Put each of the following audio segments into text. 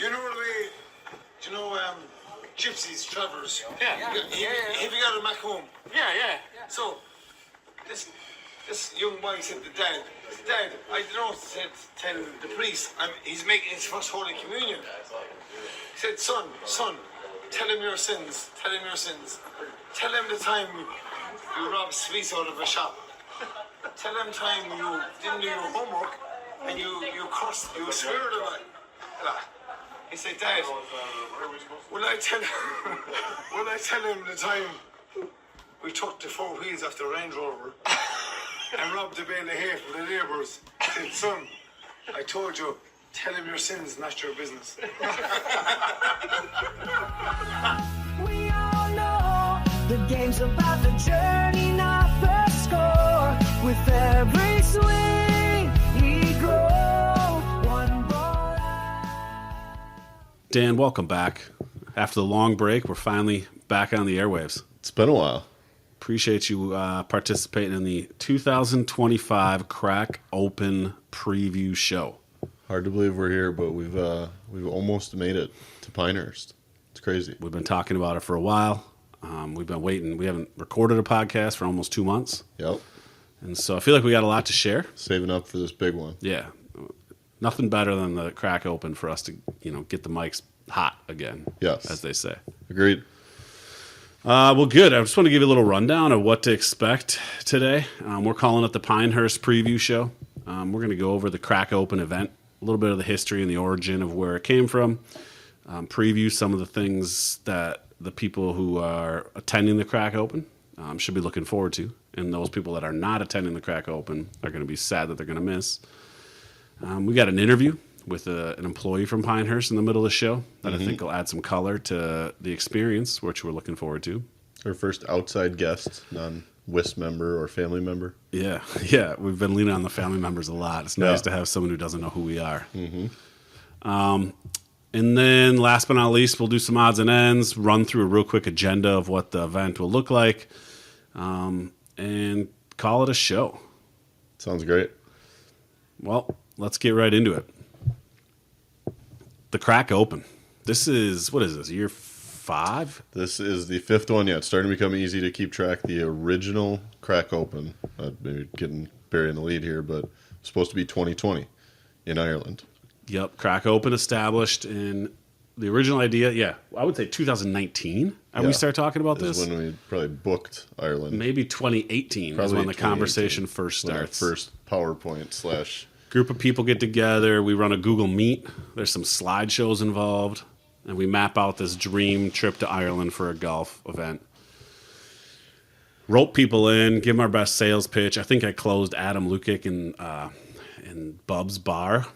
You know the way, do you know gypsies, travellers? Yeah. Have you got them back home? Yeah. So, this young boy said to Dad, I don't know, said, tell the priest, he's making his first Holy Communion. He said, son, tell him your sins. Tell him the time you robbed sweets out of a shop. Tell him time you didn't do your homework and you cursed, you swear to him. He said, Dad, will I tell him the time we took the four wheels off the Range Rover and robbed a bale of hay for the neighbours? He said, son, I told you, tell him your sins, not your business. We all know the game's about the journey, not the score. With every swing, we grow one ball. Dan, welcome back. After the long break, we're finally back on the airwaves. It's been a while. Appreciate you participating in the 2025 Craic Open preview show. Hard to believe we're here, but we've almost made it to Pinehurst. It's crazy. We've been talking about it for a while. We've been waiting. We haven't recorded a podcast for almost 2 months. Yep. And so I feel like we got a lot to share. Saving up for this big one. Yeah. Nothing better than the Craic Open for us to, get the mics hot again. Yes. As they say. Agreed. Well, good. I just want to give you a little rundown of what to expect today. We're calling it the Pinehurst preview show. We're going to go over the Craic Open event, a little bit of the history and the origin of where it came from, preview some of the things that the people who are attending the Craic Open should be looking forward to, and those people that are not attending the Craic Open are going to be sad that they're going to miss. We got an interview with an employee from Pinehurst in the middle of the show that I think will add some color to the experience, which we're looking forward to. Our first outside guest, non-WIS member or family member. Yeah. We've been leaning on the family members a lot. It's nice to have someone who doesn't know who we are. And then last but not least, we'll do some odds and ends, run through a real quick agenda of what the event will look like, and call it a show. Sounds great. Well, let's get right into it. The Craic Open. This is, what is this, year 5? This is the 5th one. Yeah, it's starting to become easy to keep track. The original Craic Open, maybe getting buried in the lead here, but it's supposed to be 2020 in Ireland. Yep, Craic Open established in the original idea, I would say 2019. We start talking about this? When we probably booked Ireland. Maybe 2018 is when the conversation first starts. First PowerPoint / group of people get together. We run a Google Meet. There's some slideshows involved. And we map out this dream trip to Ireland for a golf event. Rope people in, give them our best sales pitch. I think I closed Adam Lukic in Bub's bar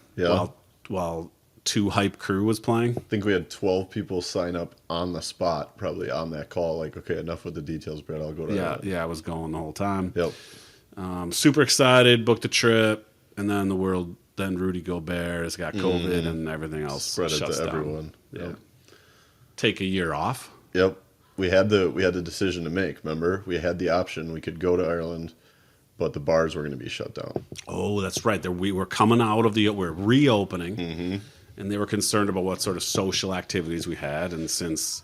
while 2 hype crew was playing. I think we had 12 people sign up on the spot, probably on that call. Like, okay, enough with the details, Brett. I'll go to Ireland. Yeah, I was going the whole time. Yep. Super excited, booked a trip. And then then Rudy Gobert has got COVID and everything else spread it shuts to down. everyone. Yeah. Take a year off. Yep. We had the decision to make, remember? We had the option. We could go to Ireland, but the bars were going to be shut down. Oh, that's right. We were coming out of we're reopening, and they were concerned about what sort of social activities we had. And since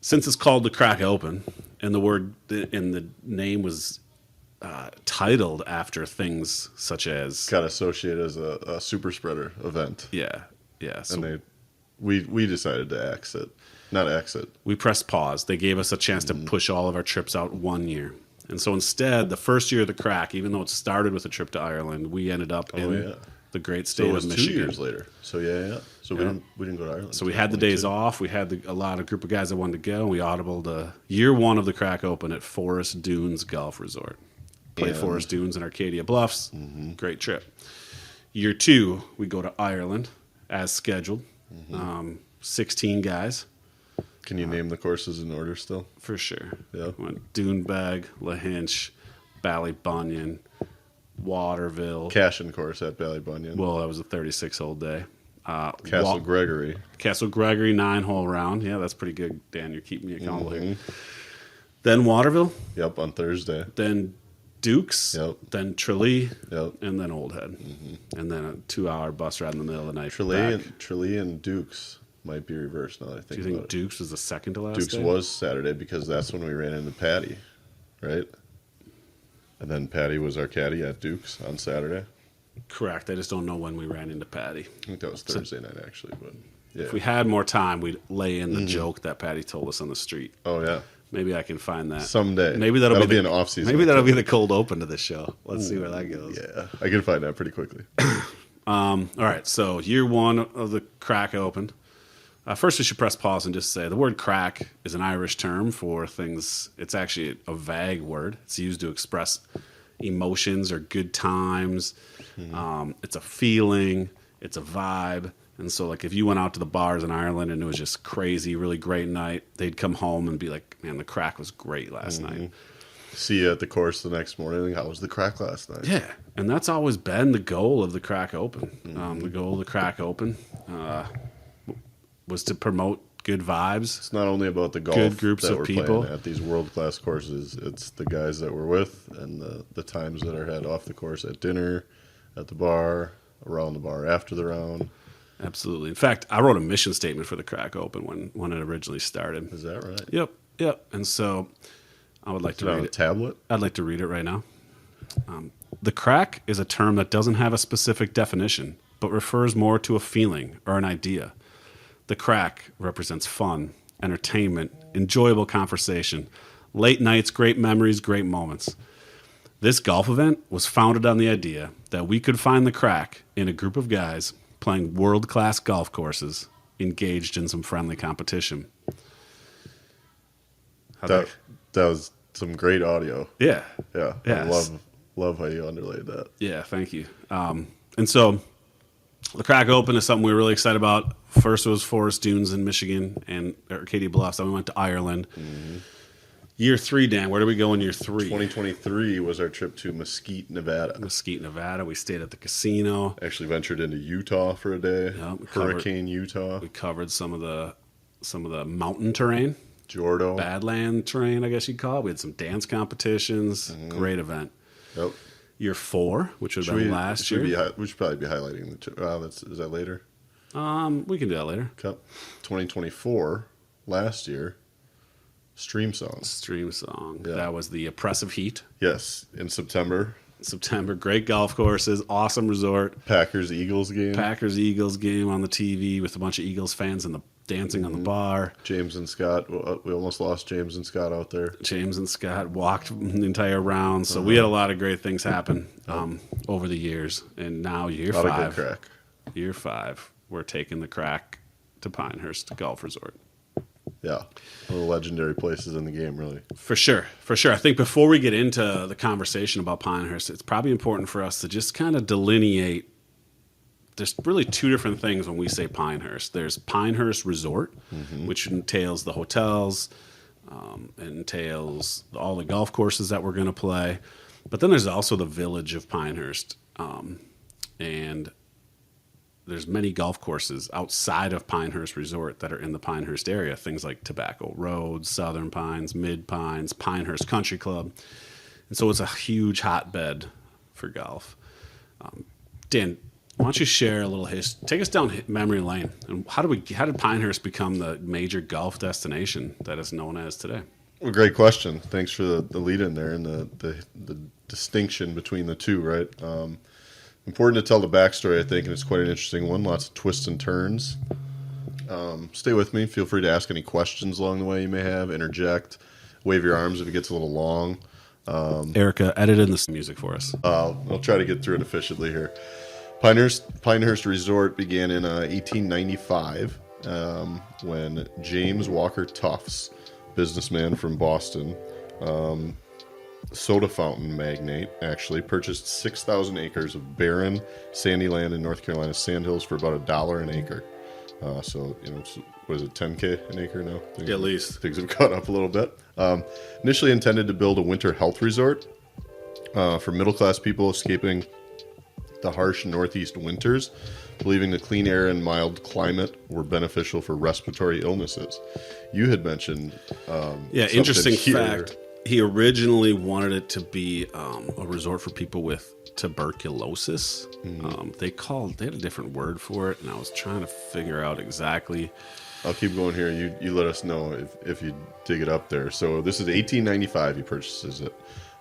it's called the Craic Open, and the name was titled after things such as Got associated as a super spreader event. Yeah. So and we decided to not exit. We pressed pause. They gave us a chance to push all of our trips out 1 year. And so instead, the first year of the Craic, even though it started with a trip to Ireland, we ended up in the great state of Michigan. 2 years later. So So we didn't go to Ireland. So we had the days off. We had a group of guys that wanted to go. And we audibled year 1 of the Craic Open at Forest Dunes Golf Resort. Played Forest Dunes and Arcadia Bluffs. Great trip. Year 2, we go to Ireland as scheduled. 16 guys. Can you name the courses in order still? For sure. Yeah. Went Dunebag, Lahinch, Ballybunion, Waterville. Cashin course at Ballybunion. Well, that was a 36-hole day. Castle Gregory. Castle Gregory, 9-hole round. Yeah, that's pretty good, Dan. You're keeping me accountable here. Then Waterville. Yep, on Thursday. Then Dukes, Yep. then Tralee, Yep. and then Old Head. And then a 2-hour bus ride in the middle of the night. Tralee and Dukes might be reversed now that I think Do you about think it. Dukes was the second to last Dukes day? was Saturday because that's when we ran into Patty, right? And then Patty was our caddy at Dukes on Saturday. Correct. I just don't know when we ran into Patty. I think that was Thursday night, actually. But yeah. If we had more time, we'd lay in the joke that Patty told us on the street. Oh, yeah. Maybe I can find that Someday. Maybe that'll be an off-season. Maybe that'll be the cold open to this show. Let's see where that goes. Yeah, I can find that pretty quickly. All right. So year one of the Craic Open. First, we should press pause and just say the word crack is an Irish term for things. It's actually a vague word. It's used to express emotions or good times. It's a feeling. It's a vibe. And so, like, if you went out to the bars in Ireland and it was just crazy, really great night, they'd come home and be like, man, the crack was great last night. See you at the course the next morning. How was the crack last night? Yeah. And that's always been the goal of the Craic Open. The goal of the Craic Open was to promote good vibes. It's not only about the golf Good groups that of we're people. playing at these world-class courses. It's the guys that we're with and the times that are had off the course at dinner, at the bar, around the bar after the round. Absolutely. In fact, I wrote a mission statement for the Craic Open when it originally started. Is that right? Yep. And so I would like Is it to on read a it. tablet? I'd like to read it right now. The crack is a term that doesn't have a specific definition, but refers more to a feeling or an idea. The crack represents fun, entertainment, enjoyable conversation, late nights, great memories, great moments. This golf event was founded on the idea that we could find the crack in a group of guys playing world-class golf courses, engaged in some friendly competition. That was some great audio. Yeah. Yeah. Yes. I love how you underlaid that. Yeah, thank you. And so the Craic Open is something we were really excited about. First was Forest Dunes in Michigan and Arcadia Bluffs. Then we went to Ireland. Year 3, Dan, where do we go in year 3? 2023 was our trip to Mesquite, Nevada. Mesquite, Nevada. We stayed at the casino. Actually ventured into Utah for a day. Yeah, Hurricane Utah. We covered some of the mountain terrain, Jordo. badland terrain, I guess you'd call it. We had some dance competitions. Great event. Yep. Year 4, which would have been last year. We should probably be highlighting the two. Is that later? We can do that later. Cup 2024, last year, Stream Songs. Stream Song. Yeah. That was the Oppressive Heat. Yes, in September. Great golf courses, awesome resort. Packers-Eagles game. Packers-Eagles game on the TV with a bunch of Eagles fans and the dancing on the bar. James and Scott. We almost lost James and Scott out there. James and Scott walked the entire round. So we had a lot of great things happen over the years. And now year A lot of 5. good crack. Year 5, we're taking the Craic to Pinehurst Golf Resort. Yeah. One of the legendary places in the game, really. For sure. I think before we get into the conversation about Pinehurst, it's probably important for us to just kind of delineate. There's really 2 different things when we say Pinehurst. There's Pinehurst Resort, which entails the hotels, it entails all the golf courses that we're going to play. But then there's also the village of Pinehurst. And there's many golf courses outside of Pinehurst Resort that are in the Pinehurst area. Things like Tobacco Road, Southern Pines, Mid Pines, Pinehurst Country Club. And so it's a huge hotbed for golf. Dan, why don't you share a little history? Take us down memory lane. And how did Pinehurst become the major golf destination that is known as today? Well, great question. Thanks for the lead in there and the distinction between the two, right? Important to tell the backstory, I think, and it's quite an interesting one. Lots of twists and turns. Stay with me. Feel free to ask any questions along the way you may have. Interject. Wave your arms if it gets a little long. Erica edited this music for us. I'll try to get through it efficiently here. Pinehurst Resort began in 1895 when James Walker Tufts, businessman from Boston, soda fountain magnate, actually purchased 6,000 acres of barren, sandy land in North Carolina's Sandhills for about $1 an acre. So, what is it, 10K an acre now? At least. Things have caught up a little bit. Initially intended to build a winter health resort for middle-class people escaping the harsh northeast winters, believing the clean air and mild climate were beneficial for respiratory illnesses. You had mentioned Yeah, something interesting here. fact. he originally wanted it to be a resort for people with tuberculosis. They had a different word for it, and I was trying to figure out exactly. I'll keep going here. You let us know if you dig it up there. So this is 1895. He purchases it.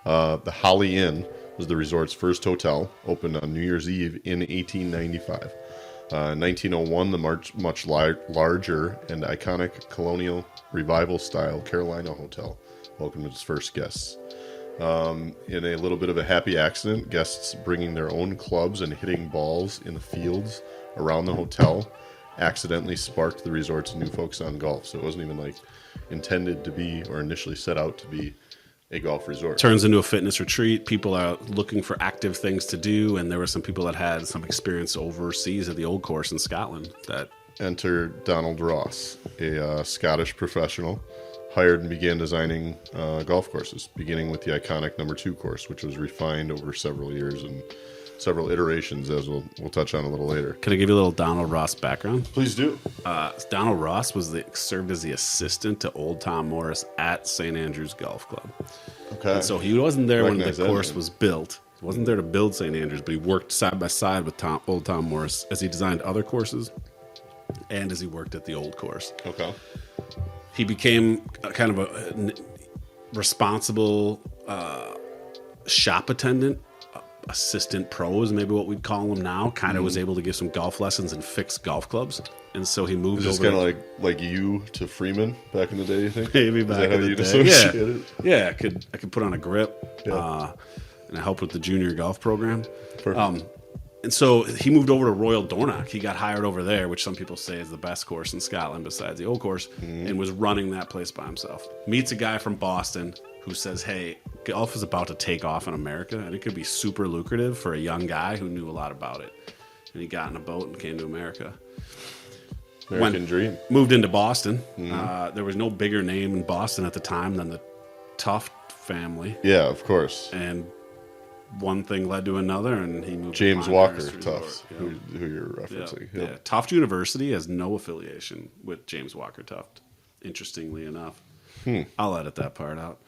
The Holly Inn was the resort's first hotel, opened on New Year's Eve in 1895. 1901, the much larger and iconic colonial revival-style Carolina Hotel welcomed its first guests. In a little bit of a happy accident, guests bringing their own clubs and hitting balls in the fields around the hotel accidentally sparked the resort's new focus on golf. So it wasn't even like intended to be or initially set out to be a golf resort. Turns into a fitness retreat. People are looking for active things to do, and there were some people that had some experience overseas at the Old Course in Scotland. That Enter Donald Ross, a Scottish professional, hired and began designing golf courses, beginning with the iconic number 2 course, which was refined over several years and several iterations, as we'll touch on a little later. Can I give you a little Donald Ross background? Please do. Donald Ross served as the assistant to Old Tom Morris at St. Andrews Golf Club. Okay. And so he wasn't there when the Recognize that course name. was built. He wasn't there to build St. Andrews, but he worked side by side with Old Tom Morris as he designed other courses and as he worked at the old course. Okay. He became kind of a responsible shop attendant, assistant pros, maybe what we'd call them now. Kind of was able to give some golf lessons and fix golf clubs. And so he moved Is this over. kind of like you to Freeman back in the day, you think? Maybe Is back that how in the you'd day. associate it? Yeah, I could put on a grip, Yeah. and I helped with the junior golf program. Perfect. And so he moved over to Royal Dornoch. He got hired over there, which some people say is the best course in Scotland besides the Old Course, and was running that place by himself. Meets a guy from Boston who says, hey, golf is about to take off in America, and it could be super lucrative for a young guy who knew a lot about it. And he got in a boat and came to America. American dream. Moved into Boston. There was no bigger name in Boston at the time than the Tuft family. Yeah, of course. And one thing led to another, and he moved James to Walker Pinehurst Tufts, Resort. who you're referencing. Yeah. Yep. Yeah. Tuft University has no affiliation with James Walker Tuft, interestingly enough. I'll edit that part out.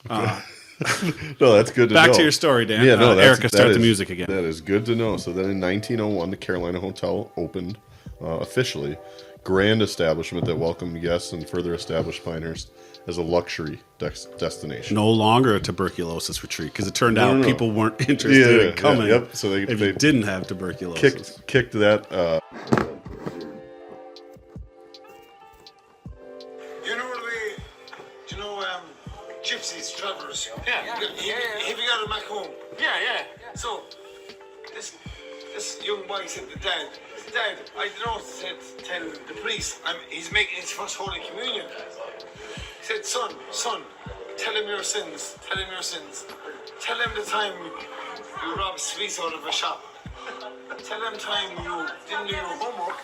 No, that's good to know. Back to your story, Dan. Yeah, no, Erica, start the music again. That is good to know. So then in 1901, the Carolina Hotel opened officially. Grand establishment that welcomed guests and further established Pinehurst as a luxury destination. No longer a tuberculosis retreat, because it turned out no. people weren't interested in coming yep. So they if you didn't have tuberculosis. kicked that. You know the way, do you know gypsies, travelers? Yeah. Have you got it back home? Yeah. So, this young boy said to Dad, I don't know, tell the priest, he's making his first Holy Communion. He said, son, tell him your sins. Tell him the time you robbed sweets out of a shop. Tell him the time you didn't do your homework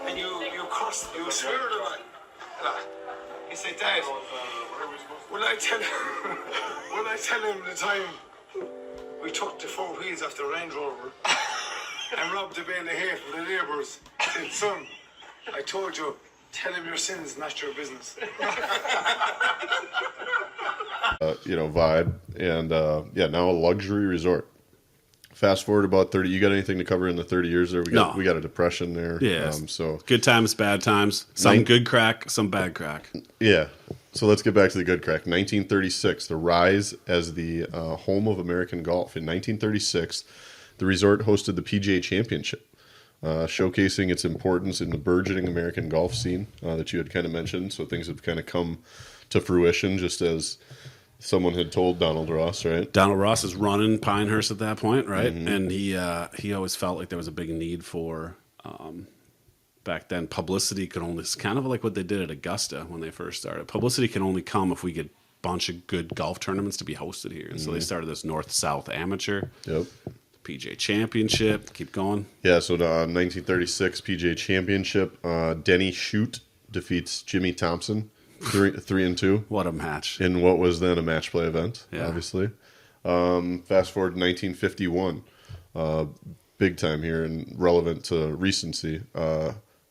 and you cursed, you swore at him. He said, Dad, will I tell him the time we took the 4 wheels off the Range Rover and robbed a bale of hay for the neighbours? I said, son, I told you, tell him your sins, not your business. Vibe, and now a luxury resort. Fast forward about 30. You got anything to cover in the 30 years there? We got a depression there. Yeah. So good times, bad times. Some good crack, some bad crack. yeah. So let's get back to the good crack. 1936, the rise as the home of American golf. In 1936, the resort hosted the PGA Championship, showcasing its importance in the burgeoning American golf scene that you had kind of mentioned. So things have kind of come to fruition, just as someone had told Donald Ross, right? Donald Ross is running Pinehurst at that point, right? And he always felt like there was a big need for back then. Publicity could only, it's kind of like what they did at Augusta when they first started. Publicity can only come if we get a bunch of good golf tournaments to be hosted here. And so they started this North-South Amateur, Yep. PGA Championship. Keep going. Yeah, so 1936 PGA Championship, Denny Shute defeats Jimmy Thompson, 3-2. What a match. In what was then a match play event, Yeah. obviously. Fast forward to 1951, big time here and relevant to recency.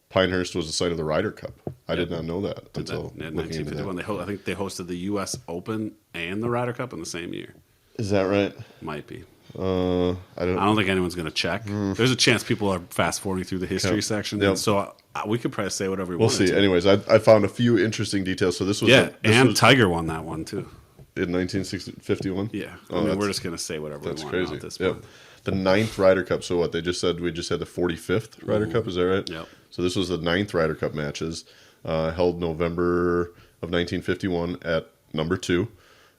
Pinehurst was the site of the Ryder Cup. I did not know that until In looking into 1951. that. I think they hosted the U.S. Open and the Ryder Cup in the same year. Is that right? Might be. I I don't think anyone's going to check. There's a chance people are fast forwarding through the history section, Yep. and so we could probably say whatever we We'll want. see. Anyways, I found a few interesting details. So this was Tiger won that one too. in 1951. Yeah, Oh, we're just going to say whatever we that's want crazy. at this Yep. point. The 9th Ryder Cup. So what they just said? We just had the 45th Ryder Cup. Is that right? Yep. So this was the 9th Ryder Cup matches held November of 1951 at number 2.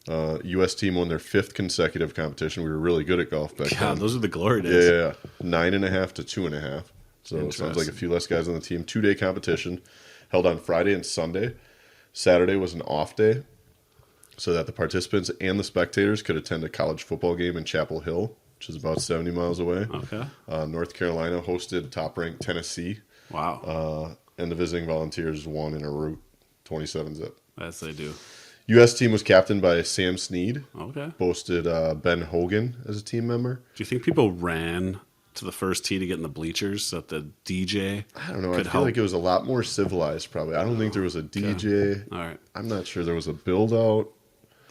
U.S. team won their 5th consecutive competition. We were really good at golf back God, then. those are the glory days. Yeah. 9.5 to 2.5. So it sounds like a few less guys on the team. 2-day competition held on Friday and Sunday. Saturday was an off day so that the participants and the spectators could attend a college football game in Chapel Hill, which is about 70 miles away. Okay. North Carolina hosted top-ranked Tennessee. Wow. And the visiting Volunteers won in a Route 27 zip. As they do. U.S. team was captained by Sam Snead. Okay. Boasted Ben Hogan as a team member. Do you think people ran to the first tee to get in the bleachers so that the DJ I don't know. I could feel help? like it was a lot more civilized, probably. I don't think there was a DJ. All right. I'm not sure there was a build-out.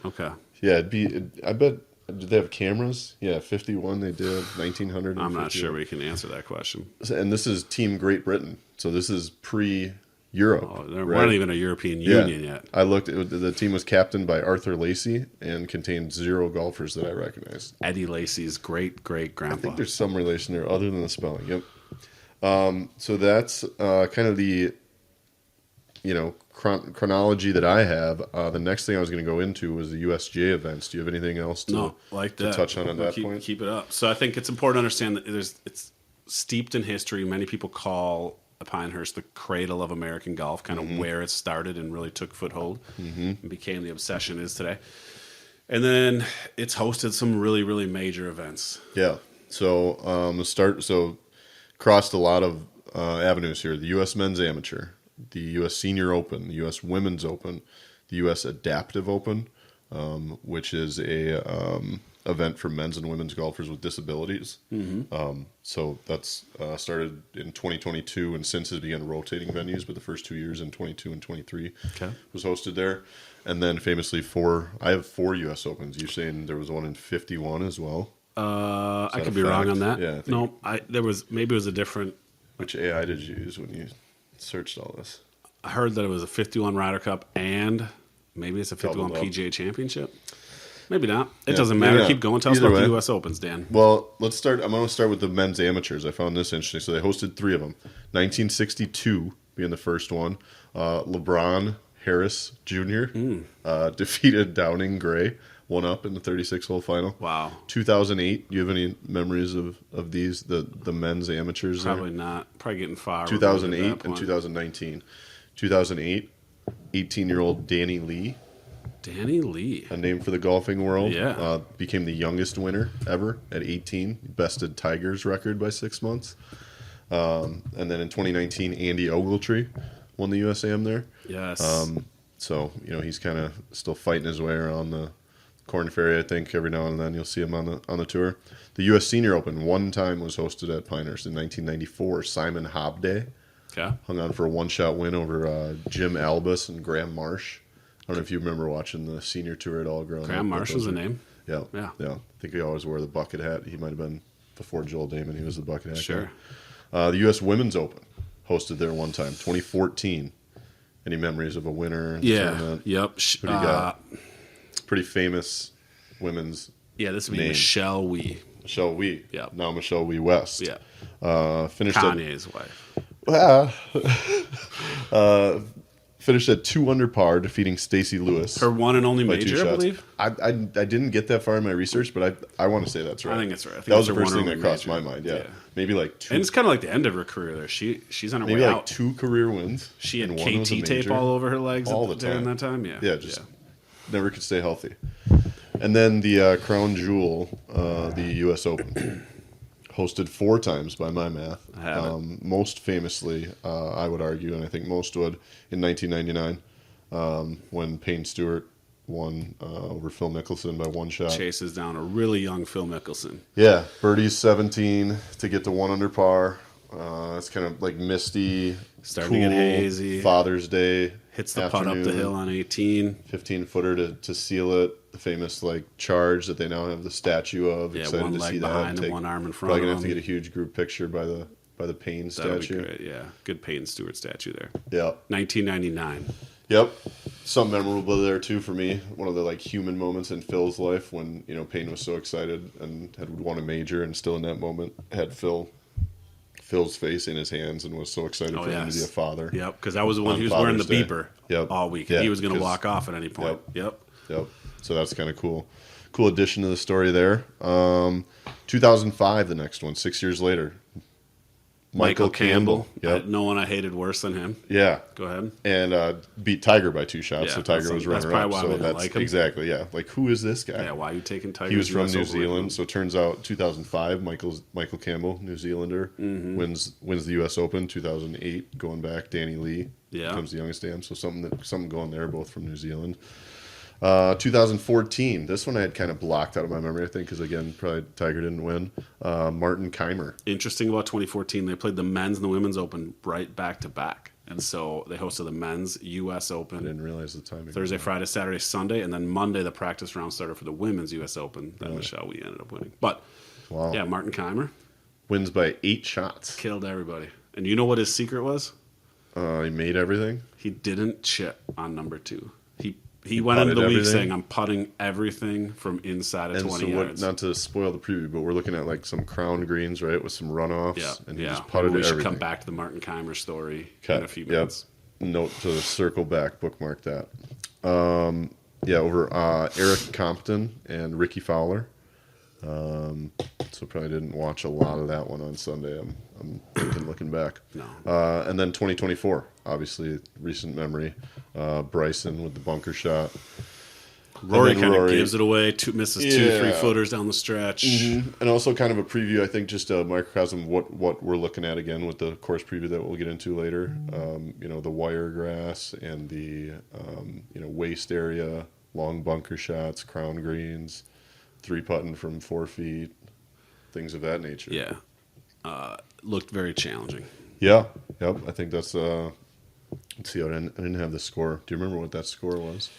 Okay. Yeah, I bet. Did they have cameras? Yeah, 51 they did. 1900. I'm not sure we can answer that question. And this is Team Great Britain. So this is pre-Europe. Oh, we're right? not even a European Union yet. I looked. The team was captained by Arthur Lacey and contained 0 golfers that I recognized. Eddie Lacy's great-great-grandpa. I think there's some relation there other than the spelling. Yep. So that's kind of the, chronology that I have. The next thing I was going to go into was the USGA events. Do you have anything else to touch on at that point? Keep it up. So I think it's important to understand that it's steeped in history. Many people call Pinehurst the cradle of American golf, kind of where it started and really took foothold and became the obsession it is today. And then it's hosted some really, really major events. Yeah. So crossed a lot of avenues here. The U.S. Men's Amateur, the U.S. Senior Open, the U.S. Women's Open, the U.S. Adaptive Open, which is a event for men's and women's golfers with disabilities. So that's started in 2022 and since has begun rotating venues, but the first 2 years in 22 and 23 was hosted there. And then famously I have 4 U.S. Opens. You're saying there was one in 51 as well? I could be wrong on that. Yeah, maybe it was a different. Which AI did you use when you searched all this? I heard that it was a 51 Ryder Cup and maybe it's a 51 Doubled up. PGA Championship. Maybe not. It Yeah, doesn't maybe matter. not. Keep going. Tell us Either about way. the U.S. Opens, Dan. Well, let's start. I'm going to start with the men's amateurs. I found this interesting. So they hosted 3 of them. 1962 being the first one. LeBron Harris Jr. Defeated Downing Gray, 1-up in the 36-hole final. Wow. 2008. Do you have any memories of these, the men's amateurs? Probably not. Probably getting far. 2008 and 2019. 2008, 18-year-old Danny Lee. Danny Lee. A name for the golfing world. Yeah. Became the youngest winner ever at 18. Bested Tiger's record by 6 months. And then in 2019, Andy Ogletree won the USAM there. Yes. So, he's kind of still fighting his way around the Corn Ferry, I think. Every now and then you'll see him on the tour. The U.S. Senior Open one time was hosted at Pinehurst in 1994. Simon Hobday hung on for a one-shot win over Jim Albus and Graham Marsh. I don't know if you remember watching the senior tour at all growing up. Graham Marsh was the name. Yeah. I think he always wore the bucket hat. He might have been before Joel Damon. He was the bucket hat Sure. guy. The U.S. Women's Open hosted there one time, 2014. Any memories of a winner? In the tournament? Yep. Who do you got? Pretty famous women's This would be name. Michelle Wee. Michelle Wee. Yep. Now Michelle Wee West. Yeah. Finished Kanye's wife. finished at 2 under par, defeating Stacey Lewis. Her one and only by 2 major, I shots. believe. I didn't get that far in my research, but I want to say that's right. I think it's right. I think that was it's the her first one thing and that only crossed my major. mind. Yeah. Yeah. Maybe like 2. And it's kind of like the end of her career there. She's on her maybe way like out. 2 career wins. She had and one was a KT tape major. all over her legs all the during time. that time. Yeah. Yeah, just never could stay healthy. And then the crown jewel, the U.S. Open, hosted 4 times by my math. I have it. Most famously, I would argue, and I think most would, in 1999, when Payne Stewart won over Phil Mickelson by 1 shot. Chases down a really young Phil Mickelson. Yeah, birdies 17 to get to 1 under par. It's kind of like misty, Starting to get hazy. Father's Day. Hits the putt up the hill on 18. 15-footer to seal it. The famous like charge that they now have the statue of. Yeah, Excited one to leg see behind that. and one arm in front. Probably of gonna have to him. get a huge group picture by the Payne That'll be statue. great. Yeah, good Payne Stewart statue there. Yeah. 1999. Yep. Something memorable there too for me. One of the like human moments in Phil's life when Payne was so excited and had won a major, and still in that moment had Phil's face in his hands and was so excited for him to be a father. Yep, because that was the one On he was wearing the Father's Day. beeper Yep. all week. Yeah, He was going to 'cause- walk off at any point. Yep. So that's kind of cool. Cool addition to the story there. 2005, the next one, 6 years later. Michael Campbell. Yep. No one I hated worse than him. Yeah. Go ahead. And beat Tiger by 2 shots. Yeah, so Tiger was that's runner up. probably why So we didn't that's like him. exactly, yeah. Like, who is this guy? Yeah, why are you taking Tiger? He was from New Zealand, so it turns out 2005, Michael Campbell, New Zealander, wins the U.S. Open. 2008, going back, Danny Lee becomes the youngest dam. So something going there, both from New Zealand. 2014, this one I had kind of blocked out of my memory, I think, because again, probably Tiger didn't win. Martin Keimer. Interesting about 2014, they played the men's and the women's Open right back to back, and so they hosted the men's U.S. I Open didn't realize the timing. Thursday, Friday, Saturday, Sunday, and then Monday the practice round started for the women's U.S. Open. That Michelle we ended up winning, but Wow. yeah, Martin Keimer Wins by 8 shots. killed everybody. And you know what his secret was? He made everything. He didn't chip on number 2. He went into putted the week everything? saying, I'm putting everything from inside of And 20 so, yards. not to spoil the preview, but we're looking at like some crown greens, right, with some runoffs. Yeah, And he yeah. just putted We should everything. come back to the Martin Keimer story Okay. in a few Yep. minutes. Note to circle back, bookmark that. Over Eric Compton and Ricky Fowler. So probably didn't watch a lot of that one on Sunday. I'm thinking looking back. No. And then 2024, obviously recent memory. Bryson with the bunker shot. Rory And then kind of Rory- gives it away, misses 2 Yeah. 3-footers down the stretch. And also kind of a preview, I think, just a microcosm of what we're looking at again with the course preview that we'll get into later. The wire grass and the waist area, long bunker shots, crown greens, 3-putting from 4 feet, things of that nature. Yeah. Looked very challenging. Yeah. Yep. I think that's. Let's see. I didn't have the score. Do you remember what that score was?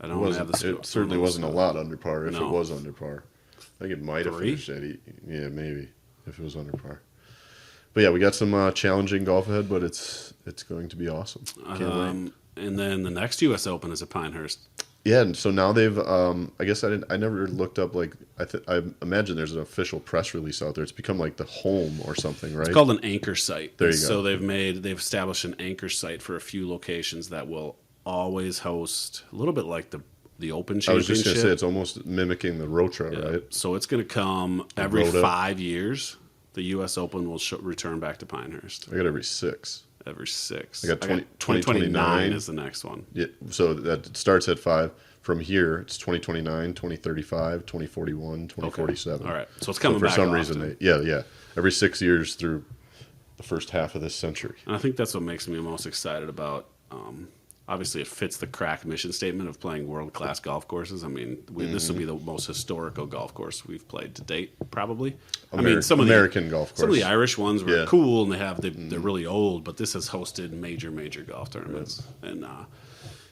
I don't have the score. It certainly wasn't a lot under par. If No. it was under par, I think it might have 3? finished at yeah, maybe if it was under par. But yeah, we got some challenging golf ahead, but it's going to be awesome. Can't wait. And then the next U.S. Open is at Pinehurst. Yeah, and so now they've. I guess I never looked up like I imagine there's an official press release out there. It's become like the home or something, right? It's called an anchor site. There you So go. they've established an anchor site for a few locations that will always host a little bit like the Open I was Championship. just going to say it's almost mimicking the Rotra, Yeah. right? So it's going to come every Rhoda. 5 years. The U.S. Open will return back to Pinehurst I got every 6. every 6. I got 2029 2029 is the next one. Yeah, so that starts at 5. From here, it's 2029, 2035, 2041, 2047. All right. So it's coming for back some often. reason, yeah, every 6 years through the first half of this century. And I think that's what makes me most excited about. Obviously, it fits the Craic mission statement of playing world-class golf courses. I mean, this will be the most historical golf course we've played to date, probably. Some of American golf course. Some of the Irish ones were Yeah. cool, and they're really old, but this has hosted major golf tournaments. And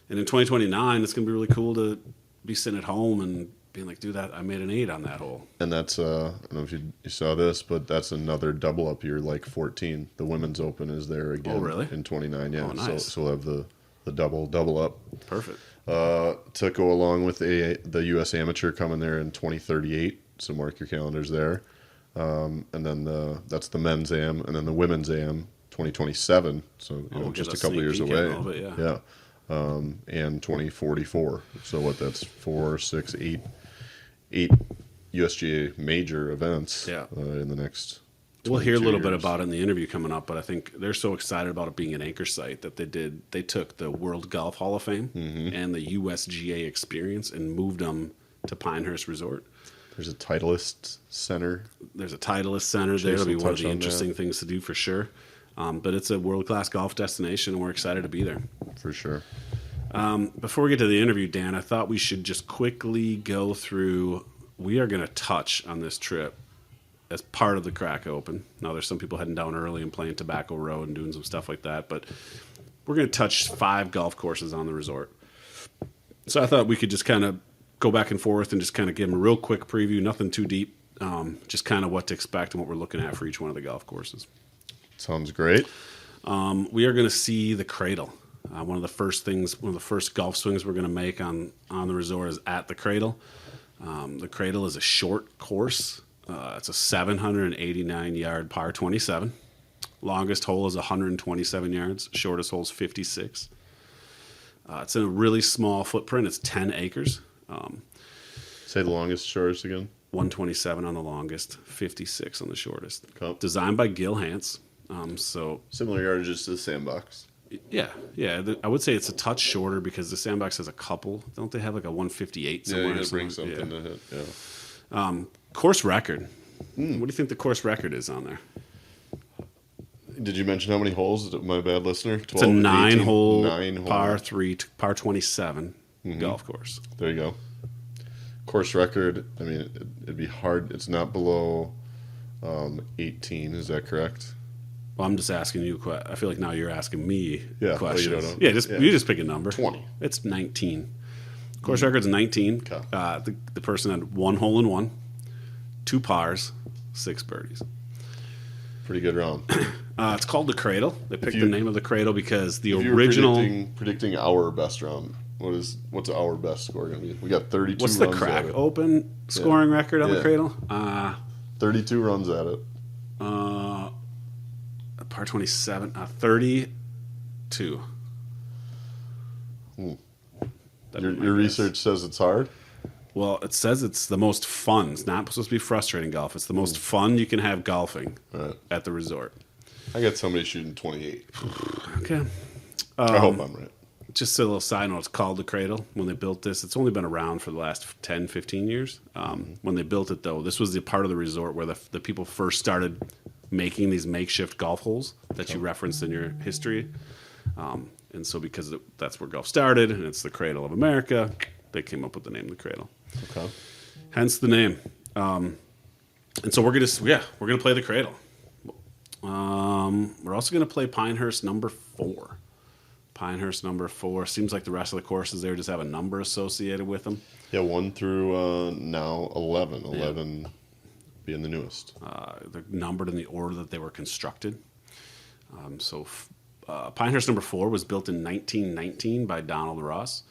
in 2029, it's going to be really cool to be sitting at home and being like, dude, I made an 8 on that hole. And that's I don't know if you saw this, but that's another double up year, like 14. The Women's Open is there again. Oh, really? In 29, yeah. Oh, nice. So we'll have the double up. Perfect. To go along with the U.S. Amateur coming there in 2038. So mark your calendars there. And then that's the men's AM, and then the women's AM 2027. So we'll just get a couple sneak years peek away. at all of it, Yeah. And 2044. So that's 4, 6, 8 USGA major events. Yeah. In the next. We'll hear a 22 little bit years. about it in the interview coming up, but I think they're so excited about it being an anchor site that they took the World Golf Hall of Fame and the USGA experience and moved them to Pinehurst Resort. There's a Titleist Center. There's a Titleist Center there. It'll Jason be one of touched the on interesting that. things to do for sure. But it's a world-class golf destination, and we're excited to be there. For sure. Before we get to the interview, Dan, I thought we should just quickly go through. We are going to touch on this trip as part of the Craic Open. Now, there's some people heading down early and playing Tobacco Road and doing some stuff like that, but we're going to touch 5 golf courses on the resort. So I thought we could just kind of go back and forth and just kind of give them a real quick preview, nothing too deep, just kind of what to expect and what we're looking at for each one of the golf courses. Sounds great. We are going to see the Cradle. One of the first golf swings we're going to make on the resort is at the Cradle. The Cradle is a short course. It's a 789-yard par 27. Longest hole is 127 yards. Shortest hole is 56. It's in a really small footprint. It's 10 acres. Say the longest, shortest again. 127 on the longest, 56 on the shortest. Okay. Designed by Gil Hance. So Similar yardages to the Sandbox. yeah. I would say it's a touch shorter because the Sandbox has a couple. Don't they have like a 158 somewhere? Yeah, you got or to bring something? something to hit. Yeah. Course record. What do you think the course record is on there? Did you mention how many holes? My bad, listener. 12, It's a 9-hole 9-hole. par 3, par 27 golf course. There you go. Course record. I mean, it'd be hard. It's not below 18. Is that correct? Well, I'm just asking you. I feel like now you're asking me Yeah, questions. well, you don't know. Yeah, you just pick a number. 20. It's 19. Course record's 19. Okay. The person had 1 hole in 1, 2 pars, 6 birdies. Pretty good round. It's called the Cradle. They picked you- the name of the Cradle because the If you were original. predicting our best round, what's our best score going to be? We got 32 What's the runs Craic at it. Open scoring record on the Yeah. Cradle? 32 runs at it. Par 27, 32. Your research says it's hard? Well, it says it's the most fun. It's not supposed to be frustrating golf. It's the most fun you can have golfing Right. at the resort. I got somebody shooting 28. Okay. I hope I'm right. Just a little side note, it's called the Cradle. When they built this, it's only been around for the last 10, 15 years. When they built it, though, this was the part of the resort where the people first started making these makeshift golf holes that you referenced in your history. And so because that's where golf started, and it's the Cradle of America, they came up with the name the Cradle. Okay. Hence the name. And so we're gonna play the Cradle. We're also gonna play Pinehurst number 4. Pinehurst number 4. Seems like the rest of the courses there just have a number associated with them. Yeah, 1 through now 11. 11 being the newest. They're numbered in the order that they were constructed. Pinehurst number 4 was built in 1919 by Donald Ross.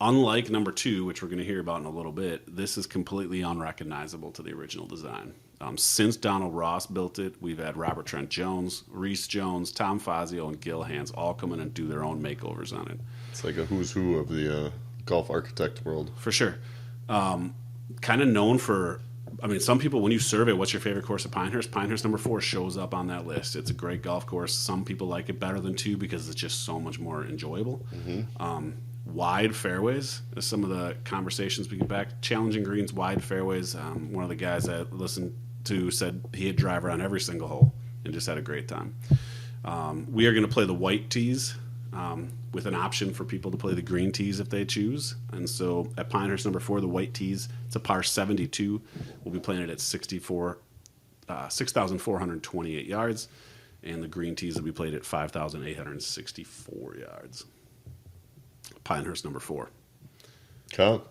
Unlike number 2, which we're going to hear about in a little bit, this is completely unrecognizable to the original design. Since Donald Ross built it, we've had Robert Trent Jones, Reese Jones, Tom Fazio, and Gil Hance all come in and do their own makeovers on it. It's like a who's who of the golf architect world. For sure. Kind of known for, some people, when you survey what's your favorite course at Pinehurst, Pinehurst number 4 shows up on that list. It's a great golf course. Some people like it better than 2 because it's just so much more enjoyable. Wide fairways is some of the conversations we get back. Challenging greens, wide fairways. One of the guys I listened to said he had driver on every single hole and just had a great time. We are going to play the white tees with an option for people to play the green tees if they choose. And so at Pinehurst number 4, the white tees, it's a par 72. We'll be playing it at 6,428 yards. And the green tees will be played at 5,864 yards. Pinehurst number 4. Okay.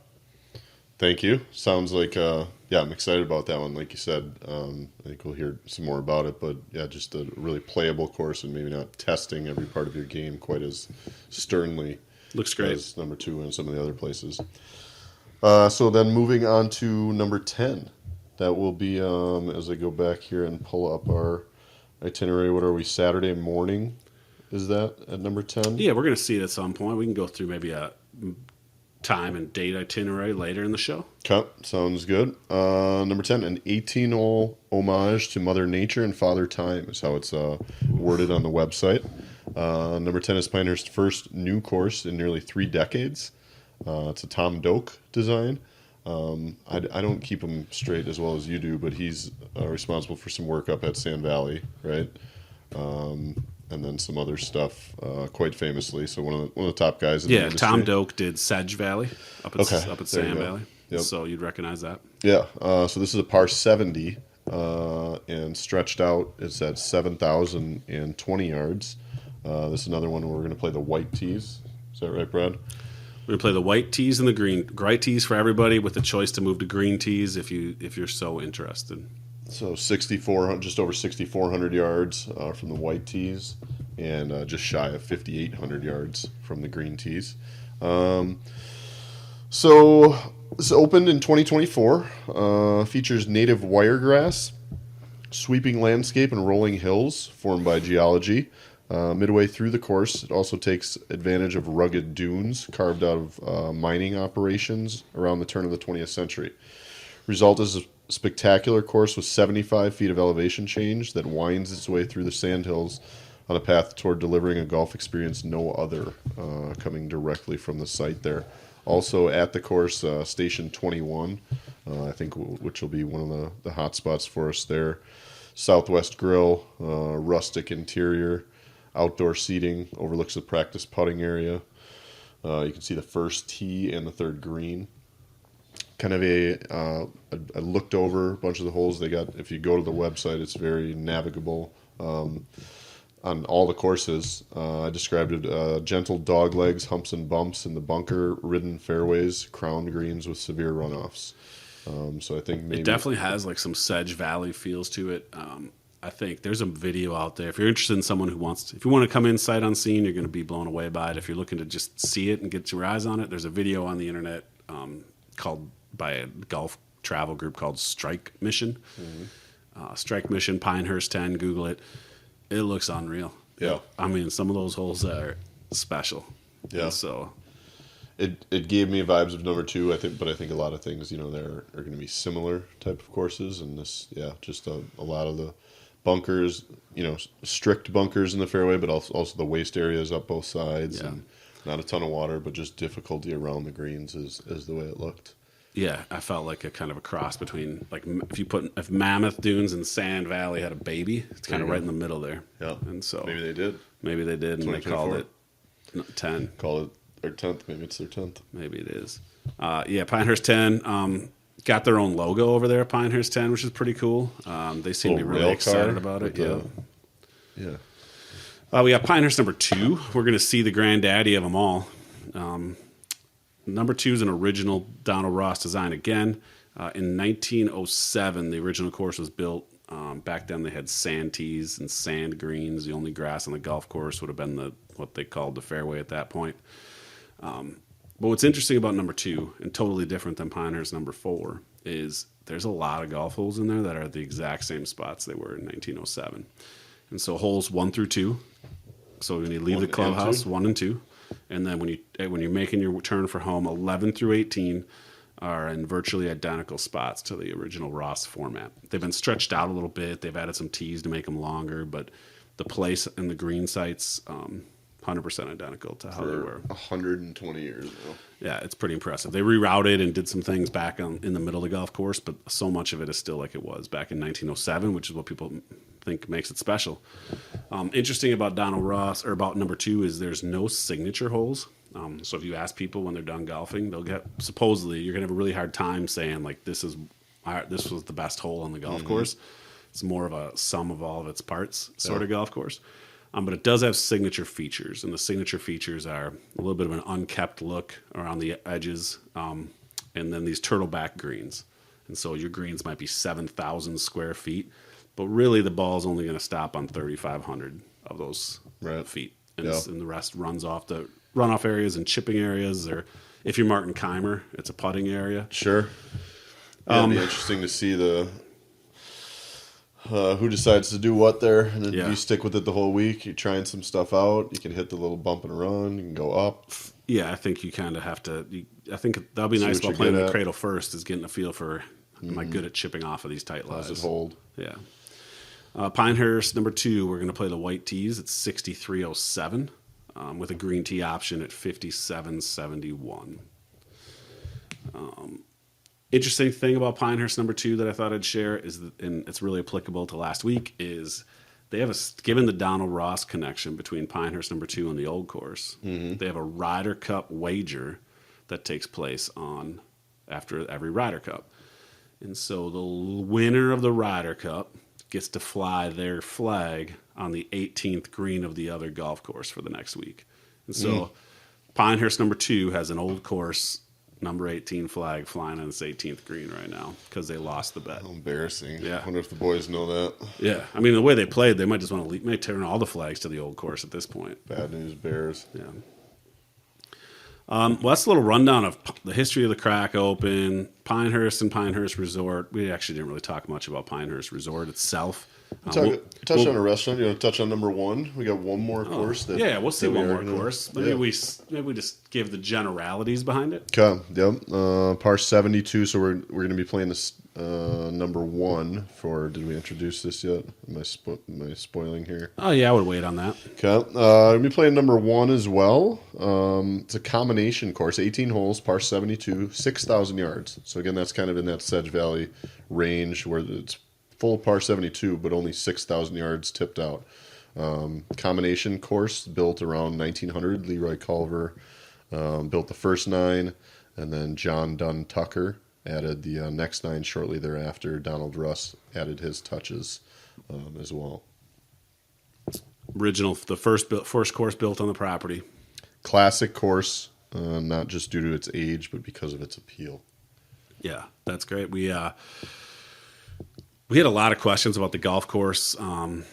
Thank you. Sounds like, I'm excited about that one. Like you said, I think we'll hear some more about it. But, yeah, just a really playable course and maybe not testing every part of your game quite as sternly. Looks great. As number 2 and some of the other places. So then moving on to number 10. That will be, as I go back here and pull up our itinerary, what are we, Saturday morning? Is that at number 10? Yeah, we're going to see it at some point. We can go through maybe a time and date itinerary later in the show. Okay, sounds good. Number 10, an 18-hole homage to Mother Nature and Father Time is how it's worded on the website. Number 10 is Pinehurst's first new course in nearly 3 decades. It's a Tom Doak design. I don't keep him straight as well as you do, but he's responsible for some work up at Sand Valley, right? And then some other stuff, quite famously. So one of the top guys in the industry. Tom Doak did Sedge Valley up at there you Sand go. Valley. Yep. So you'd recognize that. Yeah. So this is a par 70 and stretched out. It's at 7,020 yards. This is another one where we're going to play the white tees. Is that right, Brad? We're gonna play the white tees and the green tees for everybody, with the choice to move to green tees if you're so interested. So 6,400, just over 6,400 yards from the white tees, and just shy of 5,800 yards from the green tees. So this opened in 2024. Features native wiregrass, sweeping landscape, and rolling hills formed by geology. Midway through the course, it also takes advantage of rugged dunes carved out of mining operations around the turn of the 20th century. Result is a spectacular course with 75 feet of elevation change that winds its way through the sandhills on a path toward delivering a golf experience no other, coming directly from the site there. Also at the course, Station 21, I think, which will be one of the hot spots for us there. Southwest Grill, rustic interior, outdoor seating, overlooks the practice putting area. You can see the first tee and the third green. Kind of I looked over a bunch of the holes they got. If you go to the website, it's very navigable. On all the courses, I described it gentle dog legs, humps and bumps in the bunker-ridden fairways, crowned greens with severe runoffs. So I think maybe it definitely has like some Sedge Valley feels to it. I think there's a video out there. If you're interested in someone who if you want to come in sight unseen, you're going to be blown away by it. If you're looking to just see it and get your eyes on it, there's a video on the internet called by a golf travel group called Strike Mission. Mm-hmm. Strike Mission, Pinehurst 10, Google it. It looks unreal. Yeah. I mean, some of those holes are special. Yeah. And so it gave me vibes of number two, I think, but I think a lot of things, there are going to be similar type of courses, and this, just a lot of the bunkers, strict bunkers in the fairway, but also the waste areas up both sides, and not a ton of water, but just difficulty around the greens is the way it looked. Yeah, I felt like a kind of a cross between, like, if Mammoth Dunes and Sand Valley had a baby, it's kind of right in the middle there. Yeah. And so maybe they did, and they called it 10. Call it their 10th. Maybe it's their 10th. Maybe it is. Pinehurst 10 got their own logo over there, Pinehurst 10, which is pretty cool. They seem to be really excited about it. Yeah. We got Pinehurst number 2. We're going to see the granddaddy of them all. Number 2 is an original Donald Ross design again. In 1907, the original course was built. Back then, they had sand tees and sand greens. The only grass on the golf course would have been what they called the fairway at that point. But what's interesting about number 2, and totally different than Pinehurst number 4, is there's a lot of golf holes in there that are the exact same spots they were in 1907. And so holes 1 through 2. So when you leave the clubhouse, 1 and 2. And then when you're making your turn for home, 11 through 18 are in virtually identical spots to the original Ross format. They've been stretched out a little bit. They've added some tees to make them longer, but the place and the green sites, 100% identical to how they were. 120 years ago. Yeah, it's pretty impressive. They rerouted and did some things back in the middle of the golf course, but so much of it is still like it was back in 1907, which is what people think makes it special. Interesting about Donald Ross, or about number 2, is there's no signature holes. So if you ask people when they're done golfing, supposedly you're gonna have a really hard time saying like this was the best hole on the golf course. It's more of a sum of all of its parts sort of golf course. But it does have signature features, and the signature features are a little bit of an unkept look around the edges, and then these turtleback greens. And so your greens might be 7,000 square feet, but really the ball's only going to stop on 3,500 of those feet. And the rest runs off the runoff areas and chipping areas, or if you're Martin Keimer, it's a putting area. Sure. It'll be interesting to see who decides to do what there, and then you stick with it the whole week. You're trying some stuff out. You can hit the little bump and run. You can go up. Yeah, I think you kind of have to. I think that'll be nice about playing the cradle first, is getting a feel for am I good at chipping off of these tight lies. Does it hold? Yeah. Pinehurst number 2, we're going to play the white tees at 6307 with a green tee option at 5771. Interesting thing about Pinehurst number 2 that I thought I'd share is that, and it's really applicable to last week, is they have given the Donald Ross connection between Pinehurst number 2 and the old course. Mm-hmm. They have a Ryder Cup wager that takes place after every Ryder Cup. And so the winner of the Ryder Cup gets to fly their flag on the 18th green of the other golf course for the next week. And so Pinehurst number 2 has an old course number 18 flag flying on its 18th green right now because they lost the bet. How embarrassing. Yeah. I wonder if the boys know that. Yeah. I mean, the way they played, they might just want to may turn all the flags to the old course at this point. Bad news bears. Yeah. Well, that's a little rundown of the history of the Craic Open, Pinehurst and Pinehurst Resort. We actually didn't really talk much about Pinehurst Resort itself. Touch on a restaurant. You want to touch on number 1? We got one more course. We'll see one more course. Maybe Yeah. we just give the generalities behind it. Okay. Yep. Par 72. So we're going to be playing this number 1 for. Did we introduce this yet? Am I spoiling here? Oh yeah, I would wait on that. Okay. We'll be playing number 1 as well. It's a combination course, 18 holes, par 72, 6,000 yards. So again, that's kind of in that Sedge Valley range where it's full par 72, but only 6,000 yards tipped out. Combination course built around 1900. Leroy Culver built the first 9, and then John Dunn Tucker added the next 9 shortly thereafter. Donald Russ added his touches as well. The first course built on the property. Classic course, not just due to its age, but because of its appeal. Yeah, that's great. We had a lot of questions about the golf course, and